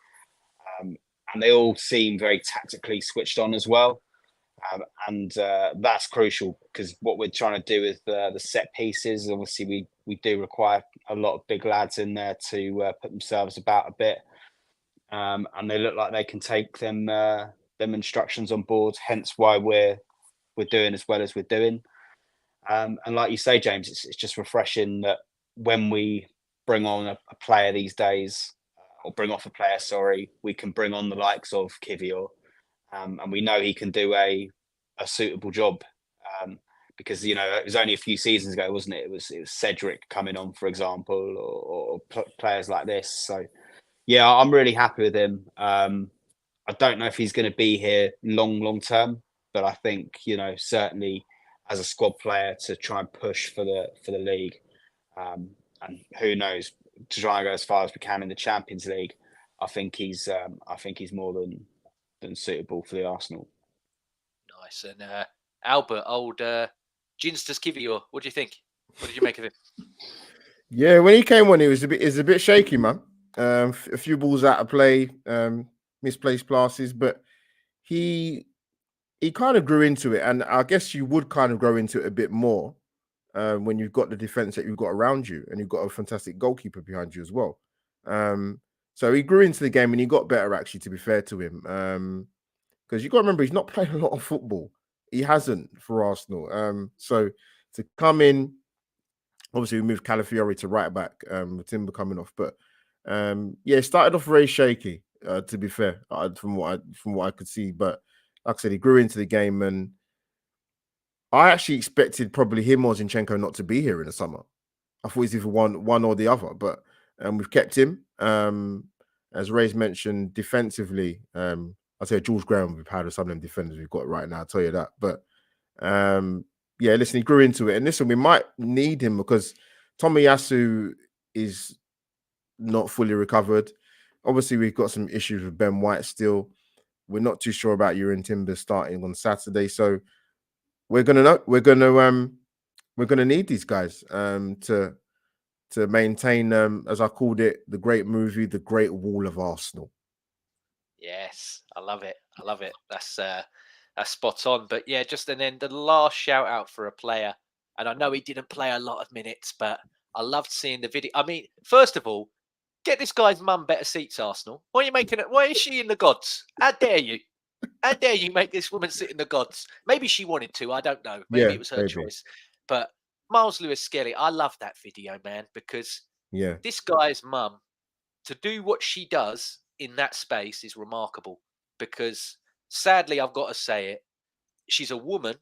and they all seem very tactically switched on as well. And that's crucial, because what we're trying to do with the set pieces, obviously we do require a lot of big lads in there to put themselves about a bit, and they look like they can take them instructions on board, hence why we're doing as well as we're doing. And like you say, James, it's just refreshing that when we bring on a player these days, or bring off a player, sorry, we can bring on the likes of Kivior, and we know he can do a suitable job, because it was only a few seasons ago, wasn't it? It was Cedric coming on, for example, or players like this. So yeah, I'm really happy with him. I don't know if he's going to be here long term, but I think certainly as a squad player to try and push for the league, and who knows, to try and go as far as we can in the Champions League. I think he's more than suitable for the Arsenal. Nice. And Albert, old Ginster's Kivior, what do you think? What did you make of him? Yeah, when he came on, it was a bit shaky, man. A few balls out of play, misplaced passes, but he kind of grew into it, and I guess you would kind of grow into it a bit more when you've got the defense that you've got around you, and you've got a fantastic goalkeeper behind you as well. So he grew into the game, and he got better, actually, to be fair to him, because you got to remember, he's not playing a lot of football. He hasn't for Arsenal. So to come in, obviously we moved Calafiori to right back, with Timber coming off, but yeah, it started off very shaky, to be fair, from what I could see. But like I said, he grew into the game, and I actually expected probably him or Zinchenko not to be here in the summer. I thought it's either one or the other, but we've kept him. As Ray's mentioned, defensively, I'll tell you, George Graham, we've had some of them defenders we've got right now, I'll tell you that. But yeah, listen, he grew into it. And listen, we might need him because Tomiyasu is not fully recovered. Obviously, we've got some issues with Ben White still. We're not too sure about Urin Timber starting on Saturday. So we're gonna need these guys to maintain, as I called it, the great movie, The Great Wall of Arsenal. Yes, I love it. That's spot on. But yeah, and then the last shout out for a player, and I know he didn't play a lot of minutes, but I loved seeing the video. I mean, first of all, get this guy's mum better seats, Arsenal. Why are you making it? Why is she in the gods? How dare you? How dare you make this woman sit in the gods? Maybe she wanted to. I don't know. Maybe it was her choice. But Miles Lewis-Skelly, I love that video, man, because this guy's mum, to do what she does in that space is remarkable, because sadly, I've got to say it. She's a woman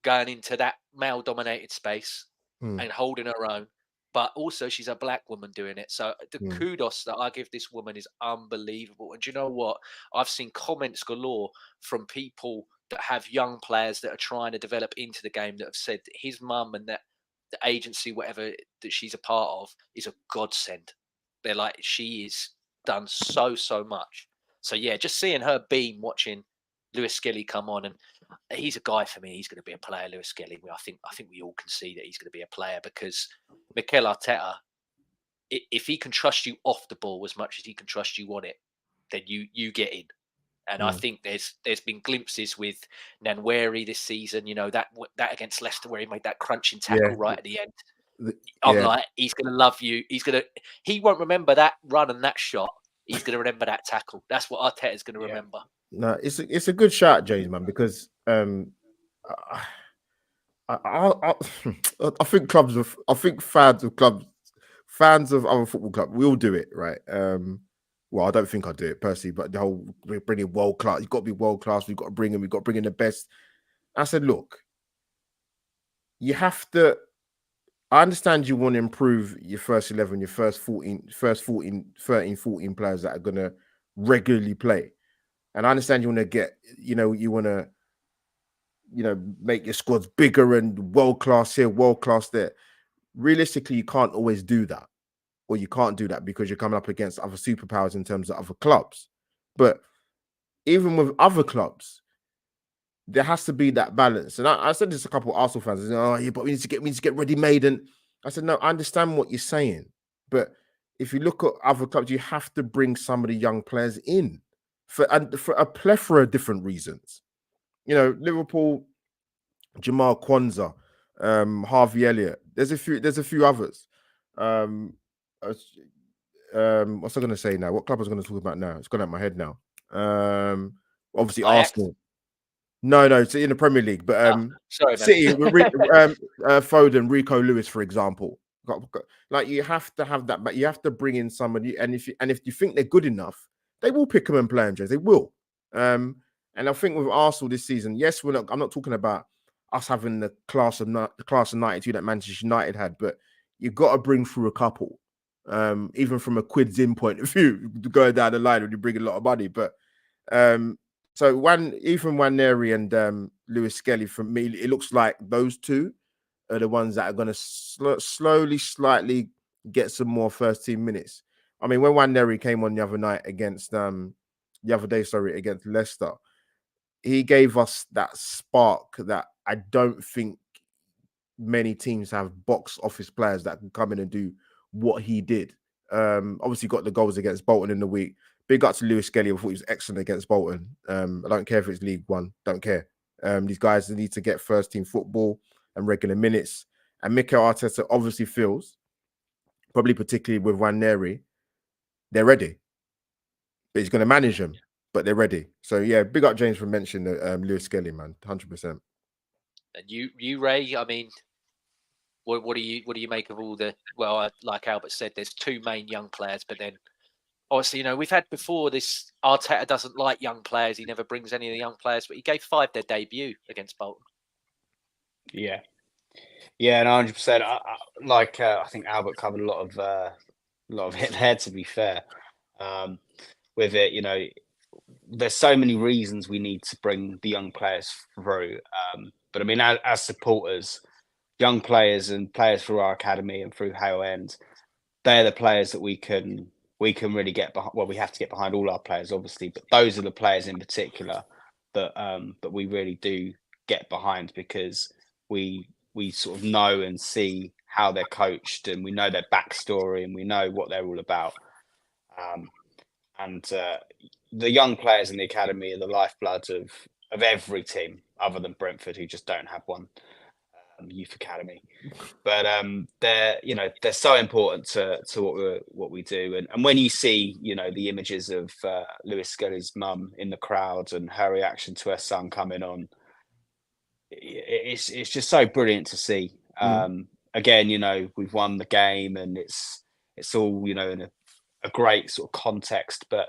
going into that male-dominated space and holding her own, but also she's a black woman doing it. So the kudos that I give this woman is unbelievable. And do you know what? I've seen comments galore from people that have young players that are trying to develop into the game that have said that his mum and that the agency, whatever that she's a part of, is a godsend. They're like, she is done so much. So yeah, just seeing her beam watching Lewis Skelly come on, and he's a guy for me. He's going to be a player, Lewis Skelly. I think we all can see that he's going to be a player because Mikel Arteta, if he can trust you off the ball as much as he can trust you on it, then you get in. And I think there's been glimpses with Nwaneri this season. You know that against Leicester where he made that crunching tackle right at the end. I'm like, he's going to love you. He won't remember that run and that shot. He's going to remember that tackle. That's what Arteta's going to remember. No, it's a good shot, James, man, because I think fans of other football clubs, we all do it, right? Well, I don't think I do it personally, but the whole we're bringing world class. You've got to be world class. We've got to bring in the best. I said, look, you have to. I understand you want to improve your first 11, your first 13, 14 players that are going to regularly play. And I understand you want to get, you want to, make your squads bigger and world class here, world class there. Realistically, you can't always do that. Or you can't do that because you're coming up against other superpowers in terms of other clubs. But even with other clubs, there has to be that balance. And I said this to a couple of Arsenal fans. They said, oh, yeah, but we need to get ready-made. And I said, no, I understand what you're saying. But if you look at other clubs, you have to bring some of the young players in for a plethora of different reasons. Liverpool, Jamal Kwanzaa, Harvey Elliott. There's a few others. What's I going to say now? What club was I going to talk about now? It's gone out of my head now. Obviously Arsenal. No, it's in the Premier League. But sorry, City, Foden, Rico Lewis, for example. Like you have to have that, but you have to bring in somebody. And if you think they're good enough, they will pick them and play them, James. They will. And I think with Arsenal this season, yes, I'm not talking about us having the class of 92 that Manchester United had, but you've got to bring through a couple. Even from a quids in point of view, going down the line when you bring a lot of money. But so even Nwaneri and Lewis Skelly, for me, it looks like those two are the ones that are going to slowly, slightly get some more first team minutes. I mean, when Nwaneri came on the other day, against Leicester, he gave us that spark that I don't think many teams have box office players that can come in and do what he did. Obviously got the goals against Bolton in the week. Big up to Lewis Skelly. I thought he was excellent against Bolton. I don't care if it's League One. Don't care. These guys need to get first team football and regular minutes. And Mikel Arteta obviously feels, probably particularly with Nwaneri, they're ready. But he's going to manage them, but they're ready. So yeah, big up James for mentioning Lewis Skelly, man, 100%. And you, Ray, I mean, what do you make of all the? Well, like Albert said, there's two main young players, but then obviously, we've had before this. Arteta doesn't like young players. He never brings any of the young players, but he gave 5 their debut against Bolton. Yeah, and 100%. I think Albert covered a lot of it there. To be fair, with it, there's so many reasons we need to bring the young players through. But I mean, as supporters, young players and players through our academy and through Hale End, they're the players that we can really get behind. Well, we have to get behind all our players, obviously, but those are the players in particular that we really do get behind because we sort of know and see how they're coached and we know their backstory and we know what they're all about. And the young players in the academy are the lifeblood of every team other than Brentford, who just don't have one youth academy. But they're so important to what we do. And when you see the images of Lewis Skelly's mum in the crowd and her reaction to her son coming on, it's just so brilliant to see. Again, we've won the game and it's all in a great sort of context, but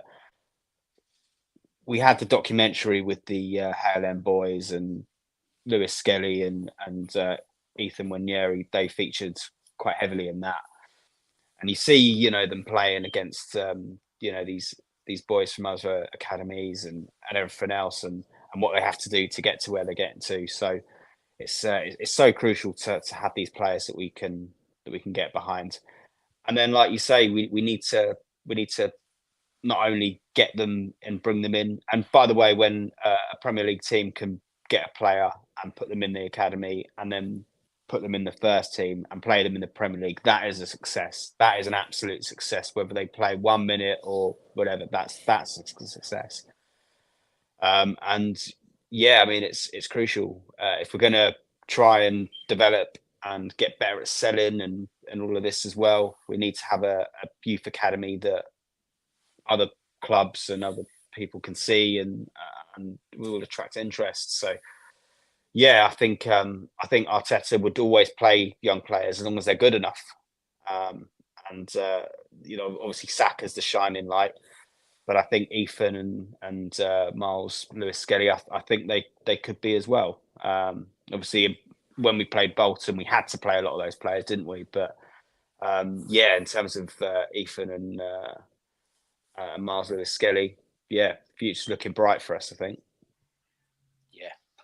we had the documentary with the Hale End boys and Lewis Skelly and Ethan Wanieri. They featured quite heavily in that, and you see, you know, them playing against you know, these boys from other academies and everything else, and what they have to do to get to where they're getting to. So it's so crucial to have these players that we can get behind. And then, like you say, we need to not only get them and bring them in. And by the way, when a Premier League team can get a player and put them in the academy and then put them in the first team and play them in the Premier League, that is a success. That is an absolute success. Whether they play 1 minute or whatever, that's a success. And yeah, I mean, it's crucial if we're going to try and develop and get better at selling and all of this as well. We need to have a youth academy that other clubs and other people can see, and we will attract interest. So yeah, I think Arteta would always play young players as long as they're good enough. And you know, obviously Saka's the shining light, but I think Ethan and Miles Lewis Skelly, I think they could be as well. Obviously, when we played Bolton, we had to play a lot of those players, didn't we? But yeah, in terms of Ethan and Miles Lewis Skelly, yeah, future's looking bright for us, I think.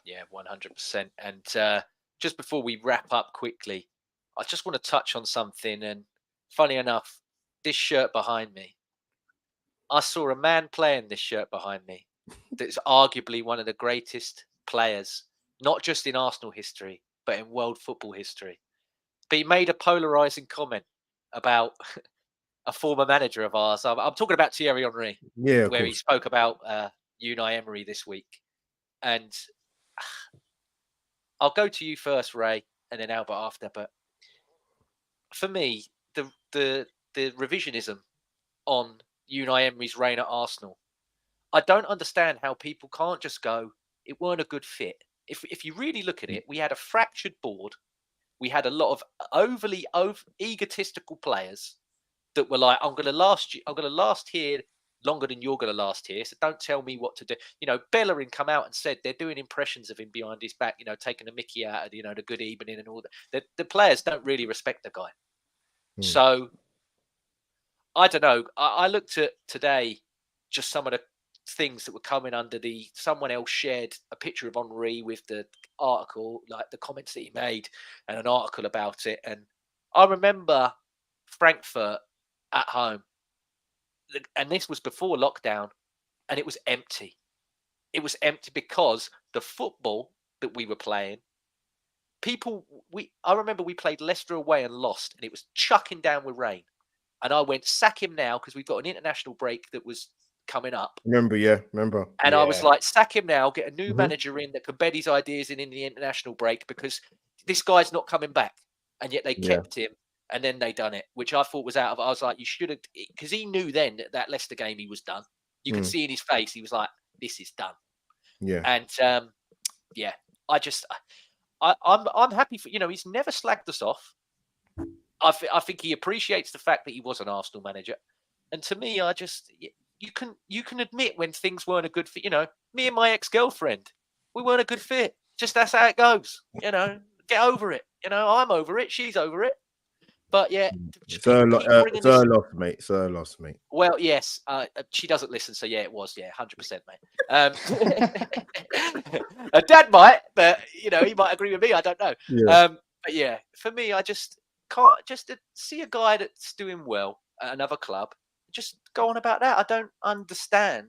Yeah, 100%. And just before we wrap up quickly, I just want to touch on something. And funny enough, this shirt behind me, I saw a man playing this shirt behind me that's arguably one of the greatest players, not just in Arsenal history, but in world football history. But he made a polarizing comment about a former manager of ours. I'm talking about Thierry Henry, where he spoke about Unai Emery this week. And I'll go to you first, Ray, and then Albert after. But for me, the revisionism on Unai Emery's reign at Arsenal, I don't understand how people can't just go, it weren't a good fit. If you really look at it, we had a fractured board. We had a lot of overly egotistical players that were like, I'm going to last here longer than you're going to last here. So don't tell me what to do. You know, Bellerin come out and said they're doing impressions of him behind his back, you know, taking the mickey out of, you know, the good evening and all that. The players don't really respect the guy. So I don't know. I looked at today, just some of the things that were coming under someone else shared a picture of Henri with the article, like the comments that he made and an article about it. And I remember Frankfurt at home, and this was before lockdown, and it was empty. It was empty because the football that we were playing, I remember we played Leicester away and lost, and it was chucking down with rain. And I went, sack him now, because we've got an international break that was coming up. Remember. And I was like, sack him now, get a new manager in that can bed his ideas in the international break, because this guy's not coming back. And yet they kept him. And then they done it, which I thought was out of. I was like, you should have, because he knew then that Leicester game he was done. You could see in his face, he was like, this is done. Yeah. And yeah, I'm happy for, you know, he's never slagged us off. I think he appreciates the fact that he was an Arsenal manager. And to me, you can admit when things weren't a good fit. You know, me and my ex-girlfriend, we weren't a good fit. Just that's how it goes. You know, get over it. You know, I'm over it. She's over it. But yeah, it's her loss, mate. It's her loss, mate. Well, yes, she doesn't listen, so yeah, it was, 100%, mate. Her dad might, but you know, he might agree with me. I don't know. Yeah. But yeah, for me, I just can't to see a guy that's doing well at another club just go on about that. I don't understand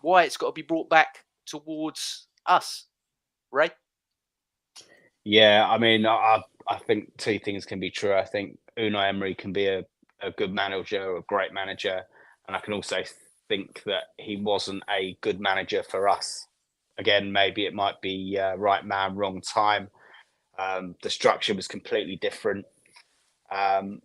why it's got to be brought back towards us, Ray. Yeah, I mean, I think two things can be true. I think Unai Emery can be a good manager, a great manager. And I can also think that he wasn't a good manager for us. Again, maybe it might be right man, wrong time. The structure was completely different. And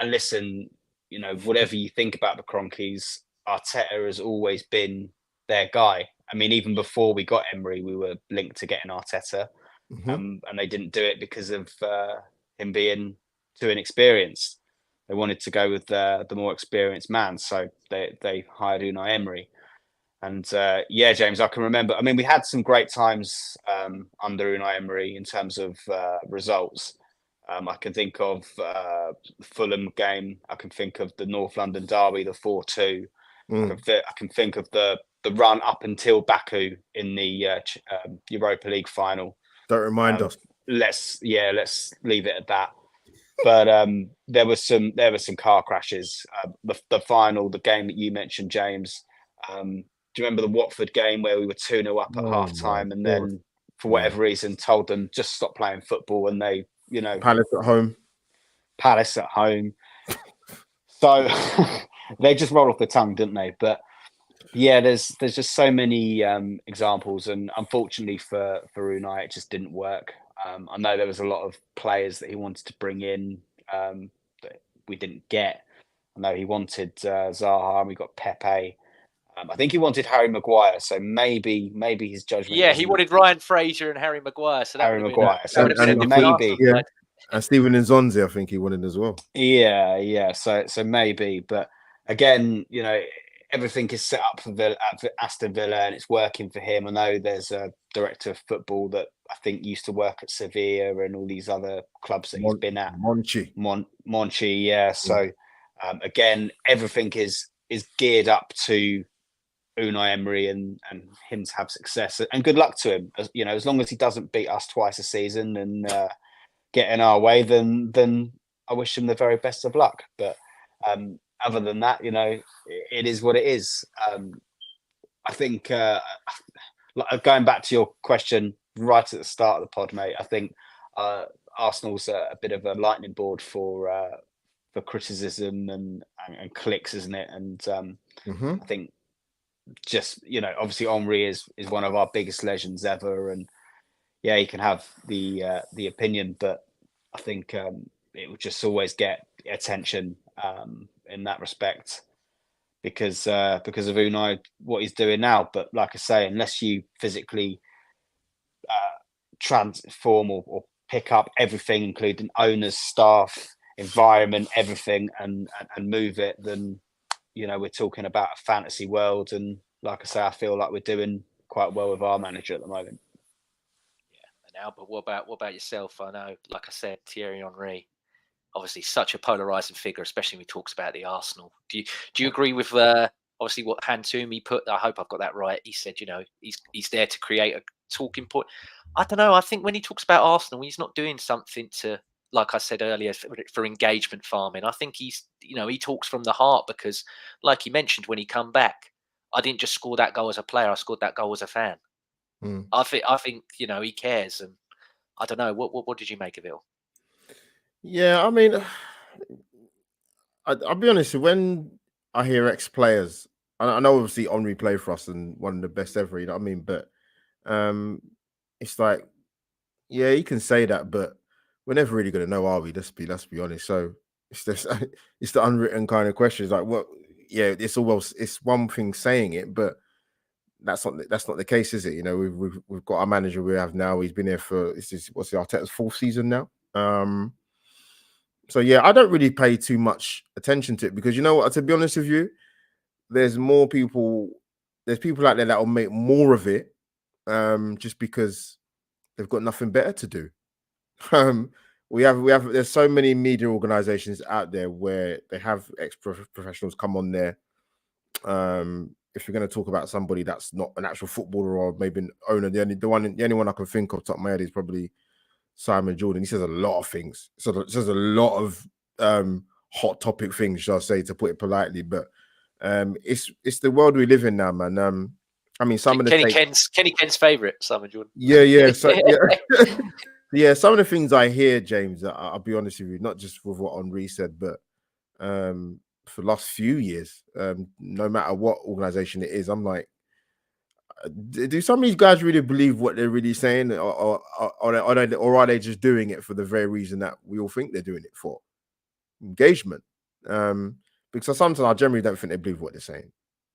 listen, you know, whatever you think about the Cronkies, Arteta has always been their guy. I mean, even before we got Emery, we were linked to getting Arteta. And they didn't do it because of him being too inexperienced. They wanted to go with the more experienced man, so they hired Unai Emery. And yeah, James, I can remember. I mean, we had some great times under Unai Emery in terms of results. I can think of the Fulham game. I can think of the North London derby, the 4-2. I can think of the run up until Baku in the Europa League final. Don't remind us. Let's leave it at that. But there were some car crashes. The final, the game that you mentioned, James. Do you remember the Watford game where we were 2-0 up at half time, and then for whatever reason told them just stop playing football, and they, Palace at home. So they just roll off the tongue, didn't they? But yeah, there's just so many examples, and unfortunately for Unai, it just didn't work. I know there was a lot of players that he wanted to bring in that we didn't get. I know he wanted Zaha, and we got Pepe. I think he wanted Harry Maguire, so maybe his judgment. Yeah, he wanted Ryan Fraser and Harry Maguire. So that Harry Maguire. So maybe, and Steven Nzonzi, I think he wanted as well. Yeah. So maybe, but again, everything is set up for Aston Villa, and it's working for him. I know there's a director of football that I think used to work at Sevilla and all these other clubs that he's been at. Monchi, yeah. So again, everything is geared up to Unai Emery and him to have success. And good luck to him. As long as he doesn't beat us twice a season and get in our way, then I wish him the very best of luck. But other than that, it is what it is. I think going back to your question right at the start of the pod, mate, I think Arsenal's a bit of a lightning board for criticism and clicks, isn't it? And I think just obviously Henry is one of our biggest legends ever, and yeah, he can have the opinion, but I think it would just always get attention in that respect because of Unai, what he's doing now. But like I say, unless you physically transform or pick up everything, including owners, staff, environment, everything, and move it, then we're talking about a fantasy world. And like I say, I feel like we're doing quite well with our manager at the moment. Yeah, and Albert, what about yourself? I know, like I said, Thierry Henry, obviously such a polarizing figure, especially when he talks about the Arsenal. Do you agree with obviously what Hantumi put? I hope I've got that right. He said, he's there to create a talking point. I don't know. I think when he talks about Arsenal, he's not doing something to, like I said earlier, for engagement farming. I think he's, he talks from the heart because, like he mentioned, when he come back, I didn't just score that goal as a player. I scored that goal as a fan. I think he cares, and I don't know. What did you make of it? Yeah, I mean, I'll be honest. When I hear ex-players, I know obviously Henry played for us and one of the best ever. You know what I mean? But it's like, yeah, you can say that, but we're never really going to know, are we? Let's be honest. So it's the unwritten kind of questions. Like, what? Yeah, it's one thing saying it, but that's not the case, is it? We've got our manager we have now. He's been here for Arteta's 4th season now. So yeah, I don't really pay too much attention to it because you know what? To be honest with you, there's people out there that will make more of it, just because they've got nothing better to do. There's so many media organizations out there where they have professionals come on there. If you're going to talk about somebody that's not an actual footballer or maybe an owner, the only one I can think of top of my head is probably Simon Jordan. He says a lot of things. So it says a lot of hot topic things, shall I say, to put it politely. But it's the world we live in now, man. I mean, some of the Kenny Ken's favorite, Simon Jordan. Yeah. So yeah, yeah. Some of the things I hear, James, I'll be honest with you, not just with what Henri said, but for the last few years, no matter what organization it is, I'm like, do some of these guys really believe what they're really saying, or are they just doing it for the very reason that we all think they're doing it for? Engagement. Because sometimes I generally don't think they believe what they're saying.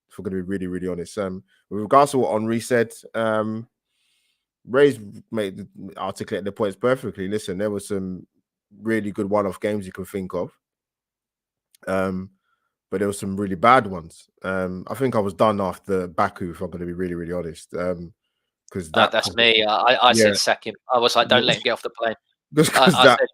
If we're going to be really, really honest. With regards to what Henri said, Ray's articulated the points perfectly. Listen, there were some really good one-off games you can think of. but there were some really bad ones. I think I was done after Baku, if I'm going to be really, really honest. Because that's me. I said sack him. I was like, don't let him get off the plane. I said,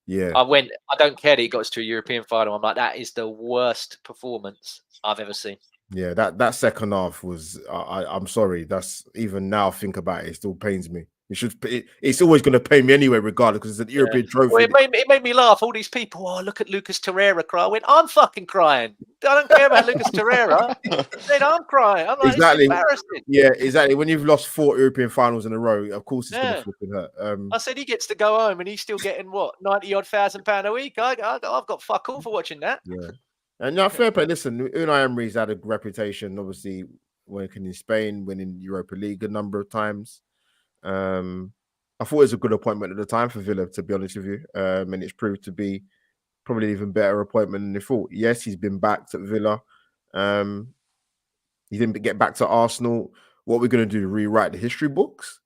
yeah. I don't care that he got us to a European final. I'm like, that is the worst performance I've ever seen. Yeah, that second half was. I'm sorry. That's even now. Think about it. It still pains me. It's always going to pain me anyway, regardless, because it's an European trophy. Well, it made me laugh. All these people, oh, look at Lucas Torreira cry. I went, I'm fucking crying. I don't care about Lucas Torreira. I'm crying. I'm like, exactly. It's embarrassing. Yeah, exactly. When you've lost 4 European finals in a row, of course it's going to flipping hurt. I said he gets to go home, and he's still getting what, £90,000 a week. I've got fuck all for watching that. Yeah, and now fair play. Listen, Unai Emery's had a reputation, obviously, working in Spain, winning Europa League a number of times. I thought it was a good appointment at the time for Villa, to be honest with you. And it's proved to be probably an even better appointment than they thought. Yes, he's been backed at Villa. He didn't get back to Arsenal. What we're going to do? Rewrite the history books?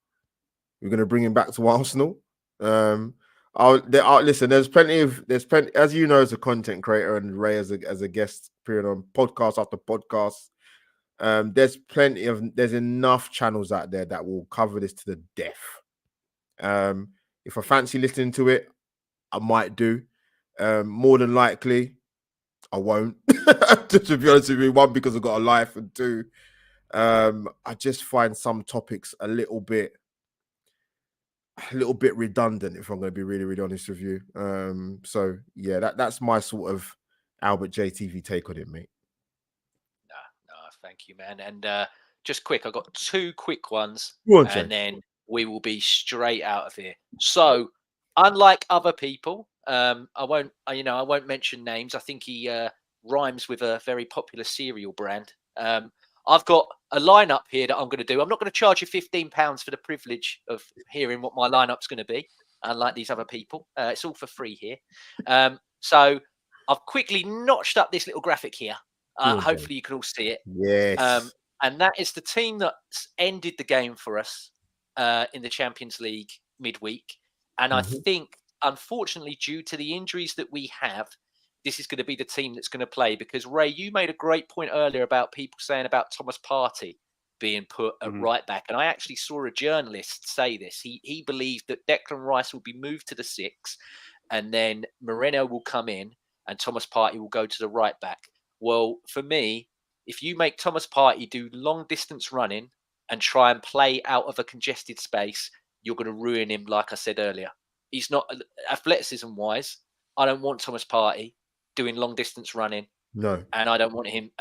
We're going to bring him back to Arsenal? Listen, there's plenty, as you know, as a content creator and Ray as a guest period on podcast after podcast. There's enough channels out there that will cover this to the death. If I fancy listening to it, I might do. More than likely, I won't. To be honest with you, one, because I've got a life, and two, I just find some topics a little bit redundant, if I'm going to be really, really honest with you. So yeah, that's my sort of Albert JTV take on it, mate. No, thank you, man. And just quick, I've got 2 quick ones, and then we will be straight out of here. So, unlike other people, I won't mention names. I think he rhymes with a very popular cereal brand. I've got a lineup here that I'm going to do. I'm not going to charge you £15 for the privilege of hearing what my lineup's going to be, unlike these other people. It's all for free here. So I've quickly notched up this little graphic here. Hopefully you can all see it. Yes. And that is the team that's ended the game for us in the Champions League midweek. And I think, unfortunately, due to the injuries that we have, this is going to be the team that's going to play. Because, Ray, you made a great point earlier about people saying about Thomas Partey being put at right back. And I actually saw a journalist say this. He believed that Declan Rice will be moved to the 6, and then Moreno will come in and Thomas Partey will go to the right back. Well, for me, if you make Thomas Partey do long distance running and try and play out of a congested space, you're going to ruin him, like I said earlier. He's not, athleticism wise, I don't want Thomas Partey doing long distance running. No. And I don't want him,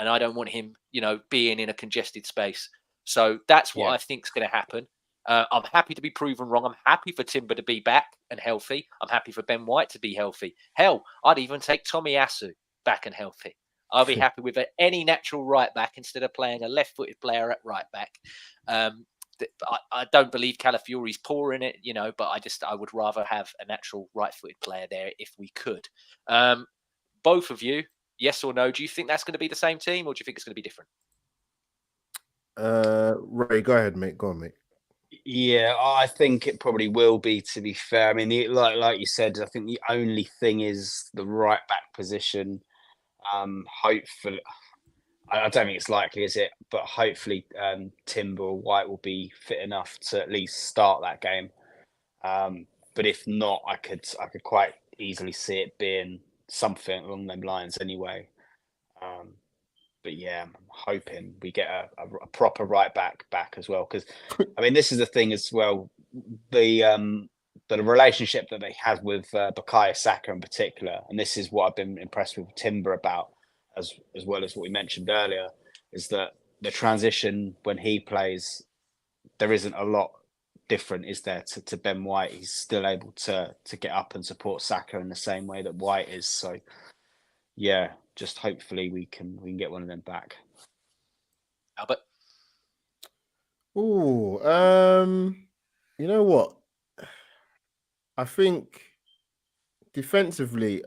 being in a congested space. So that's what I think is going to happen. I'm happy to be proven wrong. I'm happy for Timber to be back and healthy. I'm happy for Ben White to be healthy. Hell, I'd even take Tommy Asu back and healthy. I'll be happy with any natural right back instead of playing a left-footed player at right back. I don't believe Calafiori's poor in it, but I would rather have a natural right-footed player there if we could. Both of you, yes or no, do you think that's going to be the same team, or do you think it's going to be different? Ray, go ahead, mate. Go on, mate. Yeah, I think it probably will be, to be fair. I mean, like you said, I think the only thing is the right back position. Hopefully, I don't think it's likely, is it? But hopefully, Timber or White will be fit enough to at least start that game. But if not, I could quite easily see it being something along them lines anyway. But yeah, I'm hoping we get a proper right back as well. Because I mean, this is the thing as well. The relationship that they have with Bukayo Saka in particular, and this is what I've been impressed with Timber about, as well as what we mentioned earlier, is that the transition when he plays, there isn't a lot different, is there, to Ben White? He's still able to get up and support Saka in the same way that White is. So yeah, just hopefully we can get one of them back. Albert? Oh, you know what? I think defensively,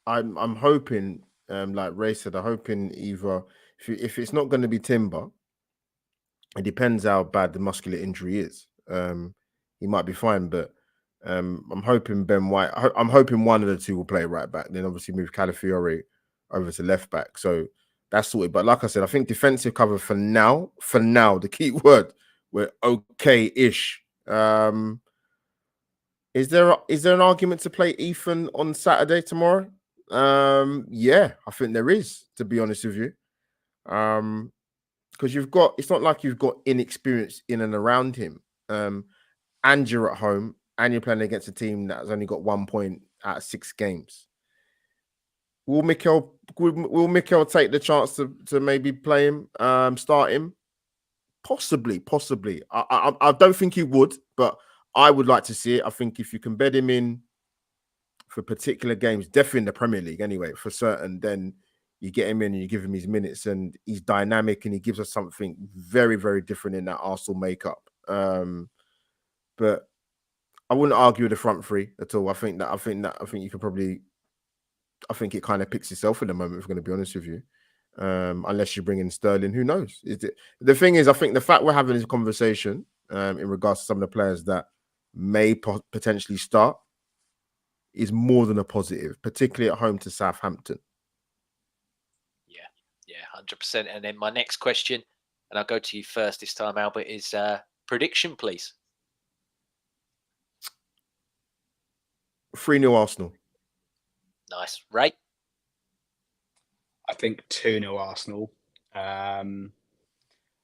I'm hoping, like Ray said, I'm hoping either if it's not going to be Timber, it depends how bad the muscular injury is. He might be fine, but I'm hoping Ben White. I'm hoping one of the two will play right back. Then obviously move Calafiori over to left back. So that's sorted. But like I said, I think defensive cover for now, the key word, we're okay-ish. Is there an argument to play Ethan on Saturday tomorrow? Yeah, I think there is, to be honest with you. Because it's not like you've got inexperience in and around him. And you're at home and you're playing against a team that has only got 1 point out of 6 games. Will Mikel take the chance to maybe play him, start him? Possibly. I don't think he would, but I would like to see it. I think if you can bed him in for particular games, definitely in the Premier League anyway, for certain, then you get him in and you give him his minutes, and he's dynamic and he gives us something very, very different in that Arsenal makeup. But I wouldn't argue with the front three at all. I think you could probably. I think it kind of picks itself at the moment, if I'm going to be honest with you. Unless you bring in Sterling, who knows? The thing is, I think the fact we're having this conversation in regards to some of the players that may potentially start is more than a positive, particularly at home to Southampton. Yeah, 100%. And then my next question, and I'll go to you first this time, Albert, is prediction, please. 3-0 Arsenal. Nice. Right? I think 2-0 Arsenal. I'm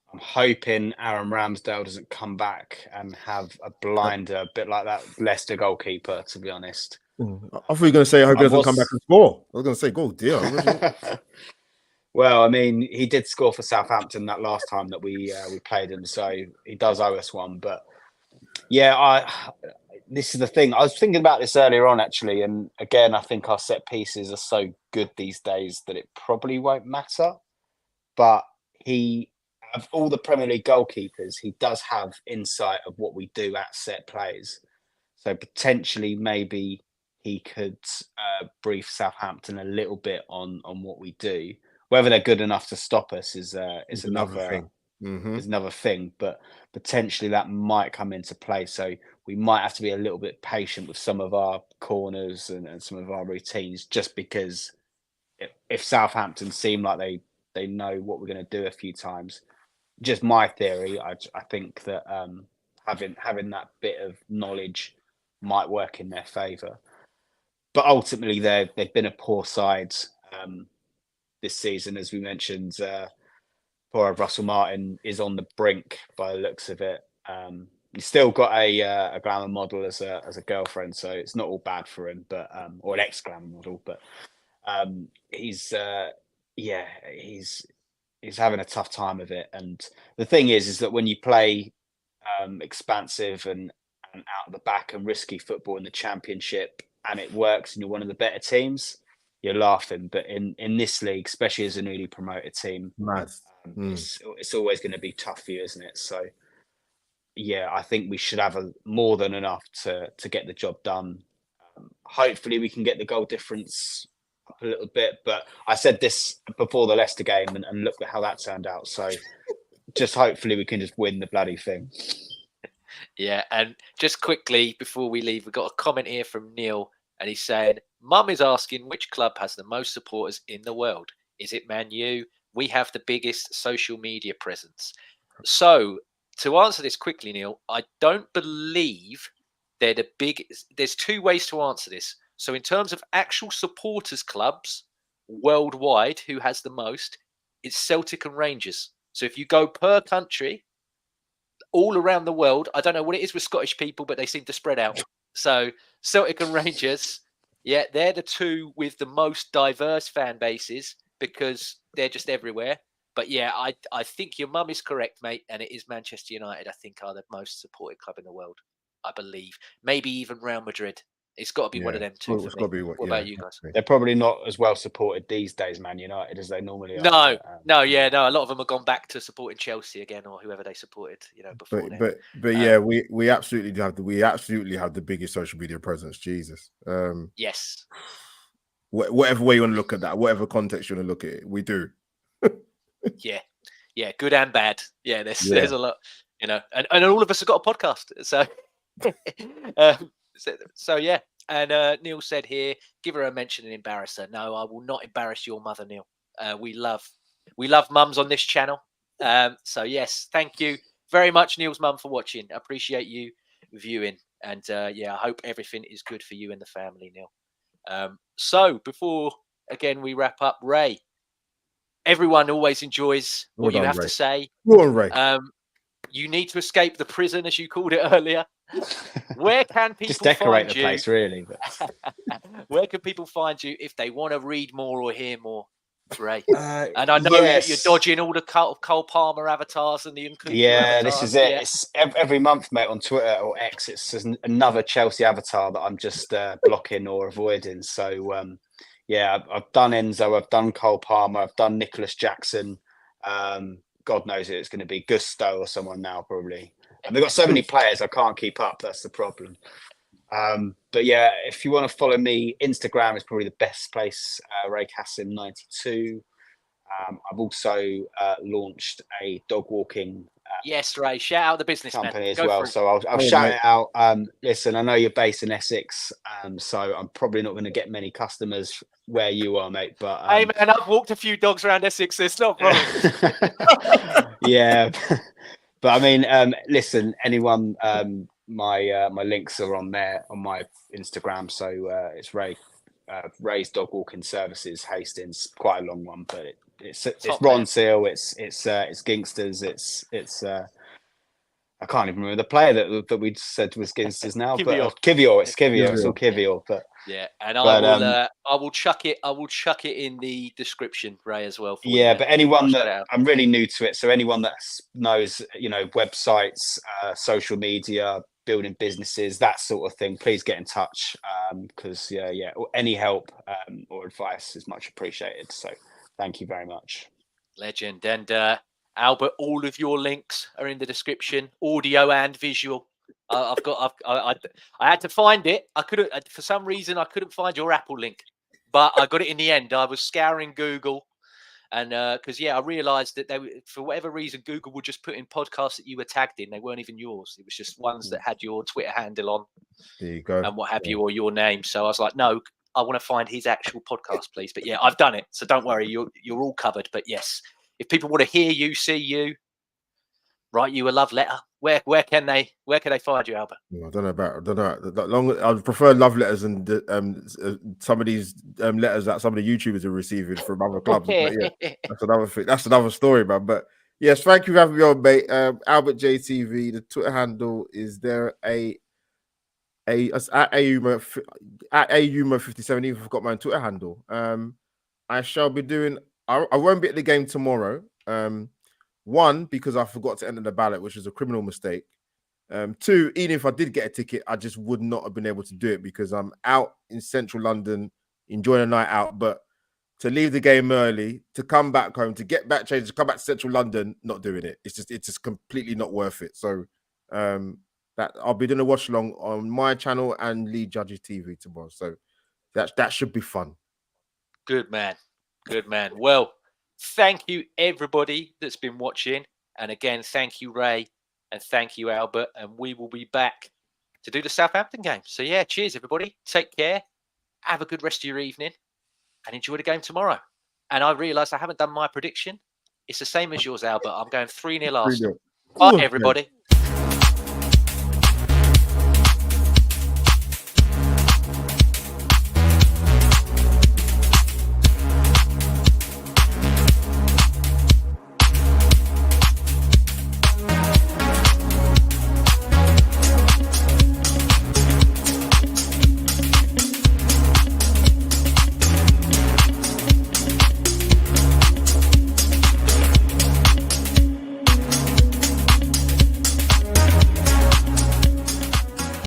hoping Aaron Ramsdale doesn't come back and have a blinder, a bit like that Leicester goalkeeper, to be honest. I thought you were going to say, I hope he doesn't come back and score. I was going to say, goal, dear. Well, I mean, he did score for Southampton that last time that we played him, so he does owe us one. But yeah, this is the thing. I was thinking about this earlier on, actually, and again, I think our set pieces are so good these days that it probably won't matter. But of all the Premier League goalkeepers, he does have insight of what we do at set plays. So potentially, maybe he could brief Southampton a little bit on what we do. Whether they're good enough to stop us is another thing. Is another thing, but potentially that might come into play. So we might have to be a little bit patient with some of our corners and some of our routines, just because if Southampton seem like they know what we're going to do a few times, just my theory, I think that having that bit of knowledge might work in their favour. But ultimately, they've been a poor side this season, as we mentioned. Poor Russell Martin is on the brink by the looks of it. He's still got a glamour model as a girlfriend, so it's not all bad for him. But or an ex-glamour model, but he's having a tough time of it. And the thing is that when you play expansive and out of the back and risky football in the Championship, and it works, and you're one of the better teams, you're laughing. But in this league, especially as a newly promoted team, it's always going to be tough for you, isn't it? So yeah, I think we should have more than enough to get the job done. Hopefully we can get the goal difference up a little bit, but I said this before the Leicester game, and look at how that turned out. So just hopefully we can just win the bloody thing. Yeah, and just quickly before we leave, we've got a comment here from Neil, and he's saying, Mum is asking which club has the most supporters in the world. Is it Man U? We have the biggest social media presence. So to answer this quickly, Neil, I don't believe they're the biggest. There's two ways to answer this. So in terms of actual supporters clubs worldwide, who has the most, it's Celtic and Rangers. So if you go per country, all around the world, I don't know what it is with Scottish people, but they seem to spread out. So Celtic and Rangers, yeah, they're the two with the most diverse fan bases because they're just everywhere. But yeah, I think your mum is correct, mate. And it is Manchester United, I think, are the most supported club in the world, I believe. Maybe even Real Madrid. It's got to be one of them two. It's got to be what about you guys? They're probably not as well supported these days, Man United, as they normally are. No. A lot of them have gone back to supporting Chelsea again, or whoever they supported, before. But yeah, we absolutely have the biggest social media presence. Jesus. Yes. Whatever way you want to look at that, whatever context you want to look at it, we do. Yeah, good and bad. Yeah, there's a lot, and all of us have got a podcast. So, so yeah, And Neil said here, give her a mention and embarrass her. No, I will not embarrass your mother, Neil. We love mums on this channel. So yes, thank you very much, Neil's mum, for watching. I appreciate you viewing. And yeah, I hope everything is good for you and the family, Neil. So before, again, we wrap up, Ray, everyone always enjoys what you have to say. Go on, Ray. You need to escape the prison, as you called it earlier. Where can people just decorate find the you? place, really? But... Where can people find you if they want to read more or hear more, Ray? And I know you're dodging all the Cole Palmer avatars and the Nkunku avatars. This is it. Yeah. It's every month, mate, on Twitter or X. It's another Chelsea avatar that I'm just blocking or avoiding. So yeah, I've done Enzo, I've done Cole Palmer, I've done Nicholas Jackson. God knows it's going to be Gusto or someone now, probably. And they've got so many players, I can't keep up. That's the problem. But yeah, if you want to follow me, Instagram is probably the best place. Ray Cassim 92. I've also launched a dog walking yes, Ray. Shout out the business company as well. So I'll shout it out. Listen, I know you're based in Essex, so I'm probably not going to get many customers where you are, mate. But hey, man, I've walked a few dogs around Essex. It's not a problem. Yeah, but I mean, listen, anyone, my links are on there on my Instagram. So it's Ray's Dog Walking Services, Hastings. Quite a long one, but it's Ron Seal. It's Gingsters. It's I can't even remember the player that we said was Gingsters now, Kivior. But Kivior. It's Kivior. It's all Kivior. But yeah, and I will chuck it. I will chuck it in the description, Ray, as well. Yeah, but anyone that I'm really new to it, so anyone that knows, websites, social media, building businesses, that sort of thing, please get in touch. Because any help or advice is much appreciated. So thank you very much. Legend. And Albert, all of your links are in the description, audio and visual. I had to find it. I couldn't, for some reason, I couldn't find your Apple link, but I got it in the end. I was scouring Google, and because I realised that for whatever reason, Google would just put in podcasts that you were tagged in. They weren't even yours. It was just ones that had your Twitter handle on. There you go. And what have you, or your name. So I was like, no, I want to find his actual podcast, please. But yeah, I've done it. So don't worry, you're all covered. But yes, if people want to hear you, see you, write you a love letter, where can they find you, Albert? I don't know. I prefer love letters and some of these letters that some of the YouTubers are receiving from other clubs. But yeah, that's another thing. That's another story, man. But yes, thank you for having me on, mate. Albert JTV. The Twitter handle is there at AUMO57. Even forgot my Twitter handle. I shall be doing. I won't be at the game tomorrow. One, because I forgot to enter the ballot, which is a criminal mistake. Two, even if I did get a ticket, I just would not have been able to do it because I'm out in central London enjoying a night out. But to leave the game early, to come back home, to get back changed, to come back to central London, not doing it. It's just completely not worth it. So that I'll be doing a watch along on my channel and Lee Judges TV tomorrow. So that should be fun. Good man. Good man. Well, thank you, everybody that's been watching. And again, thank you, Ray. And thank you, Albert. And we will be back to do the Southampton game. So, yeah, cheers, everybody. Take care. Have a good rest of your evening. And enjoy the game tomorrow. And I realised I haven't done my prediction. It's the same as yours, Albert. I'm going 3-0 Arsenal. Bye, everybody.